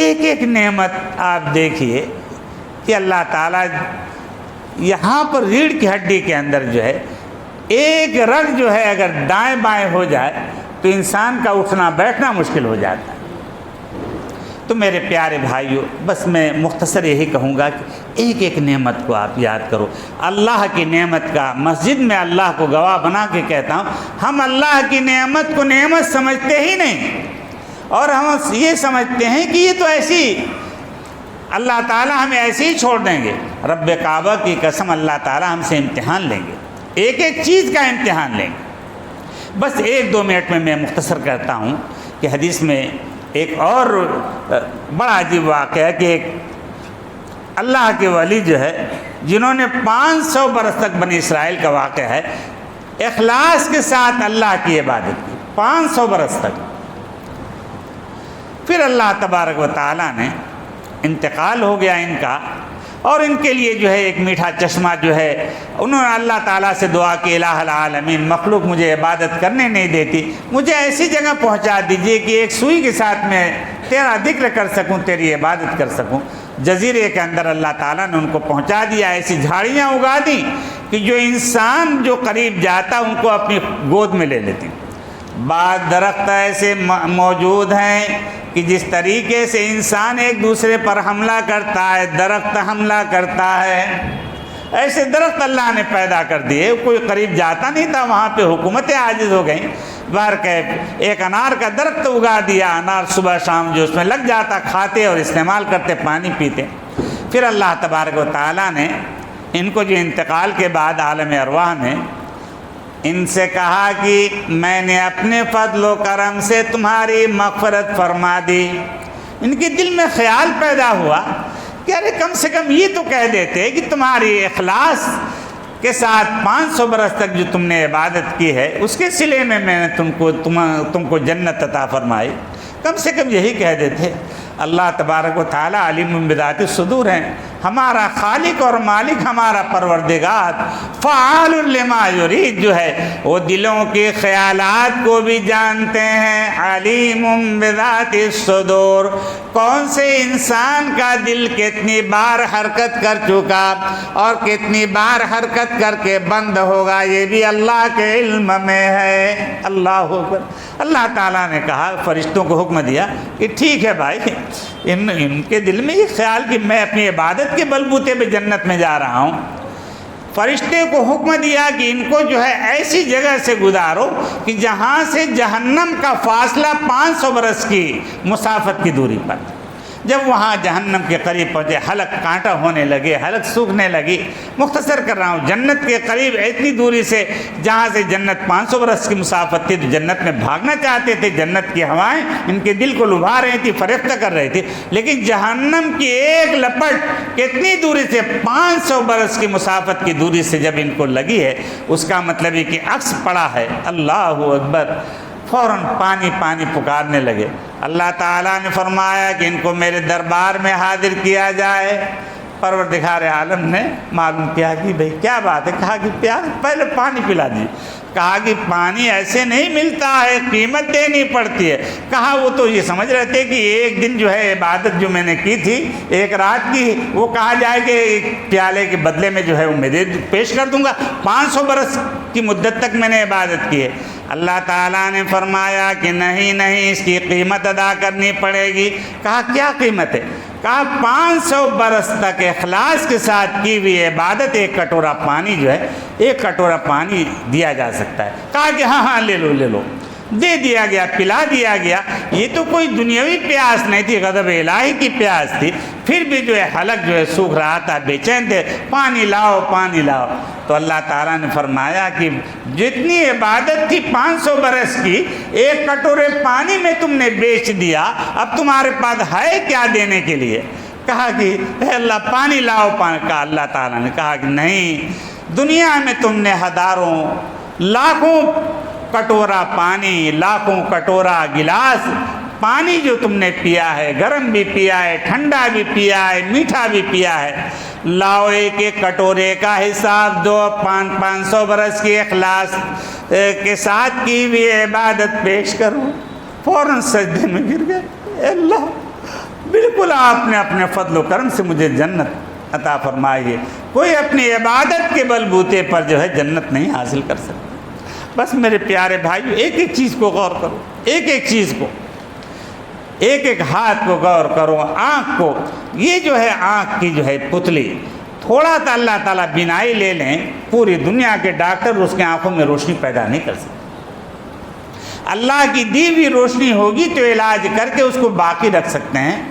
ایک ایک نعمت آپ دیکھیے کہ اللہ تعالیٰ یہاں پر ریڑھ کی ہڈی کے اندر جو ہے ایک رگ جو ہے اگر دائیں بائیں ہو جائے تو انسان کا اٹھنا بیٹھنا مشکل ہو جاتا ہے۔ تو میرے پیارے بھائیوں، بس میں مختصر یہی کہوں گا کہ ایک ایک نعمت کو آپ یاد کرو۔ اللہ کی نعمت کا مسجد میں اللہ کو گواہ بنا کے کہتا ہوں، ہم اللہ کی نعمت کو نعمت سمجھتے ہی نہیں، اور ہم یہ سمجھتے ہیں کہ یہ تو ایسی اللہ تعالیٰ ہمیں ایسے ہی چھوڑ دیں گے۔ رب کعبہ کی قسم، اللہ تعالیٰ ہم سے امتحان لیں گے، ایک ایک چیز کا امتحان لیں گے۔ بس ایک دو منٹ میں میں مختصر کرتا ہوں کہ حدیث میں ایک اور بڑا عجیب واقعہ ہے کہ ایک اللہ کے ولی جو ہے جنہوں نے 500 برس تک بنی اسرائیل کا واقعہ ہے، اخلاص کے ساتھ اللہ کی عبادت کی 500 برس تک۔ پھر اللہ تبارک و تعالیٰ نے انتقال ہو گیا ان کا، اور ان کے لیے جو ہے ایک میٹھا چشمہ جو ہے، انہوں نے اللہ تعالیٰ سے دعا کی، الہ العالمین، مخلوق مجھے عبادت کرنے نہیں دیتی، مجھے ایسی جگہ پہنچا دیجئے کہ ایک سوئی کے ساتھ میں تیرا ذکر کر سکوں، تیری عبادت کر سکوں۔ جزیرے کے اندر اللہ تعالیٰ نے ان کو پہنچا دیا، ایسی جھاڑیاں اگا دیں کہ جو انسان جو قریب جاتا ان کو اپنی گود میں لے لیتی۔ بعض درخت ایسے موجود ہیں کہ جس طریقے سے انسان ایک دوسرے پر حملہ کرتا ہے، درخت حملہ کرتا ہے، ایسے درخت اللہ نے پیدا کر دیے، کوئی قریب جاتا نہیں تھا، وہاں پہ حکومتیں عاجز ہو گئیں۔ ایک انار کا درخت اگا دیا، انار صبح شام جو اس میں لگ جاتا، کھاتے اور استعمال کرتے، پانی پیتے۔ پھر اللہ تبارک و تعالیٰ نے ان کو جو انتقال کے بعد عالم ارواح میں ان سے کہا کہ میں نے اپنے فضل و کرم سے تمہاری مغفرت فرما دی۔ ان کے دل میں خیال پیدا ہوا کہ ارے کم سے کم یہ تو کہہ دیتے کہ تمہاری اخلاص کے ساتھ 500 برس تک جو تم نے عبادت کی ہے اس کے صلے میں میں نے تم کو جنت عطا فرمائی، کم سے کم یہی کہہ دیتے۔ اللہ تبارک و تعالیٰ علیم بذات الصدور ہیں، ہمارا خالق اور مالک، ہمارا پروردگار فعال لما یرید جو ہے وہ دلوں کے خیالات کو بھی جانتے ہیں۔ علیم بذات الصدور، کون سے انسان کا دل کتنی بار حرکت کر چکا اور کتنی بار حرکت کر کے بند ہوگا، یہ بھی اللہ کے علم میں ہے۔ اللہ اکبر۔ اللہ تعالیٰ نے کہا، فرشتوں کو حکم دیا کہ ٹھیک ہے بھائی، ان کے دل میں یہ خیال کہ میں اپنی عبادت کے بلبوتے پہ جنت میں جا رہا ہوں، فرشتے کو حکم دیا کہ ان کو جو ہے ایسی جگہ سے گزارو کہ جہاں سے جہنم کا فاصلہ 500 برس کی مسافت کی دوری پر۔ جب وہاں جہنم کے قریب پہنچے، حلق کانٹا ہونے لگے، حلق سوکھنے لگی۔ مختصر کر رہا ہوں، جنت کے قریب اتنی دوری سے جہاں سے جنت 500 برس کی مسافت تھی، تو جنت میں بھاگنا چاہتے تھے، جنت کی ہوائیں ان کے دل کو لبھا رہی تھی، فریفتہ کر رہی تھی، لیکن جہنم کی ایک لپٹ کتنی دوری سے، 500 برس کی مسافت کی دوری سے جب ان کو لگی ہے، اس کا مطلب ہے کہ عکس پڑا ہے۔ اللہ اکبر! فوراً پانی پانی پکارنے لگے۔ اللہ تعالیٰ نے فرمایا کہ ان کو میرے دربار میں حاضر کیا جائے۔ پروردگار عالم نے معلوم کیا کہ بھئی کیا بات ہے، کہا کہ پیار پہلے پانی پلا دیجیے۔ کہا کہ پانی ایسے نہیں ملتا ہے، قیمت دینی پڑتی ہے۔ کہا وہ تو یہ سمجھ رہے تھے کہ ایک دن جو ہے عبادت جو میں نے کی تھی، ایک رات کی، وہ کہا جائے کہ ایک پیالے کے بدلے میں جو ہے وہ میں پیش کر دوں گا، 500 برس کی مدت تک میں نے عبادت کی ہے۔ اللہ تعالیٰ نے فرمایا کہ نہیں نہیں، اس کی قیمت ادا کرنی پڑے گی۔ کہا کیا قیمت ہے؟ کہا 500 برس تک اخلاص کے ساتھ کی ہوئی عبادت، ایک کٹورا پانی جو ہے، ایک کٹورا پانی دیا جا سکتا ہے۔ کہا کہ ہاں ہاں لے لو لے لو، دے دیا گیا، پلا دیا گیا۔ یہ تو کوئی دنیاوی پیاس نہیں تھی، غضب الہی کی پیاس تھی۔ پھر بھی جو ہے حلق جو ہے سوکھ رہا تھا، بے چین تھے، پانی لاؤ پانی لاؤ۔ تو اللہ تعالیٰ نے فرمایا کہ جتنی عبادت تھی 500 برس کی، ایک کٹورے پانی میں تم نے بیچ دیا، اب تمہارے پاس ہے کیا دینے کے لیے؟ کہا کہ اے اللہ پانی لاؤ پانی۔ کہا اللہ تعالیٰ نے کہا کہ نہیں، دنیا میں تم نے ہزاروں لاکھوں کٹورا پانی، لاکھوں کٹورا گلاس پانی جو تم نے پیا ہے، گرم بھی پیا ہے، ٹھنڈا بھی پیا ہے، میٹھا بھی پیا ہے، لاؤ ایک ایک کٹورے کا حساب دو، 500 برس کی اخلاص کے ساتھ کی ہوئی عبادت پیش کرو۔ فوراً سجدے میں گر گئے، اے اللہ بالکل آپ نے اپنے فضل و کرم سے مجھے جنت عطا فرمائی ہے۔ کوئی اپنی عبادت کے بل بوتے پر جو ہے جنت نہیں حاصل کر سکتا۔ بس میرے پیارے بھائیو، ایک ایک چیز کو غور کرو، ایک ایک چیز کو، ایک ایک ہاتھ کو غور کرو، آنکھ کو۔ یہ جو ہے آنکھ کی جو ہے پتلی، تھوڑا سا اللہ تعالیٰ بینائی لے لیں، پوری دنیا کے ڈاکٹر اس کے آنکھوں میں روشنی پیدا نہیں کر سکتے۔ اللہ کی دی ہوئی روشنی ہوگی تو علاج کر کے اس کو باقی رکھ سکتے ہیں،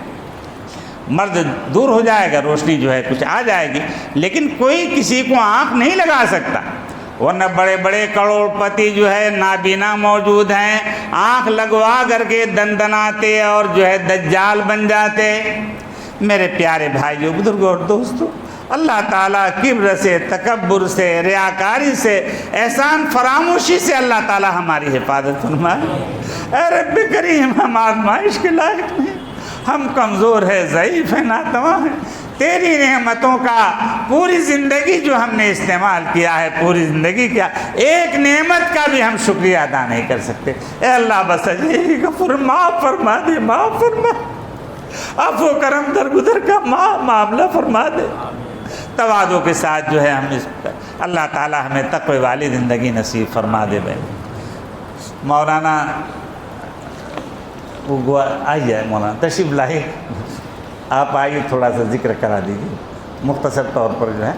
مرض دور ہو جائے گا، روشنی جو ہے کچھ آ جائے گی، لیکن کوئی کسی کو آنکھ نہیں لگا سکتا۔ ورنہ بڑے بڑے کروڑ پتی جو ہے نابینا موجود ہیں، آنکھ لگوا کر کے دندناتے اور جو ہے دجال بن جاتے۔ میرے پیارے بھائیو، بزرگوں اور دوستو، اللہ تعالیٰ کبر سے، تکبر سے، ریاکاری سے، احسان فراموشی سے اللہ تعالیٰ ہماری حفاظت فرمائے۔ اے رب کریم، ہم آزمائش کے لائق نہیں، ہم کمزور ہیں، ضعیف ہیں، ناتواں ہیں۔ تیری نعمتوں کا پوری زندگی جو ہم نے استعمال کیا ہے، پوری زندگی کیا، ایک نعمت کا بھی ہم شکریہ ادا نہیں کر سکتے۔ اے اللہ بس یہ غفور معاف فرما دے، معاف فرما، عفو کرم درگزر کا معاملہ فرما دے۔ تواضع کے ساتھ جو ہے ہم اس اللہ تعالیٰ ہمیں تقوی والی زندگی نصیب فرما دے۔ بھائی مولانا آئیے، مولانا تشریف لائے، آپ آئیے، تھوڑا سا ذکر کرا دیجیے مختصر طور پر جو ہے۔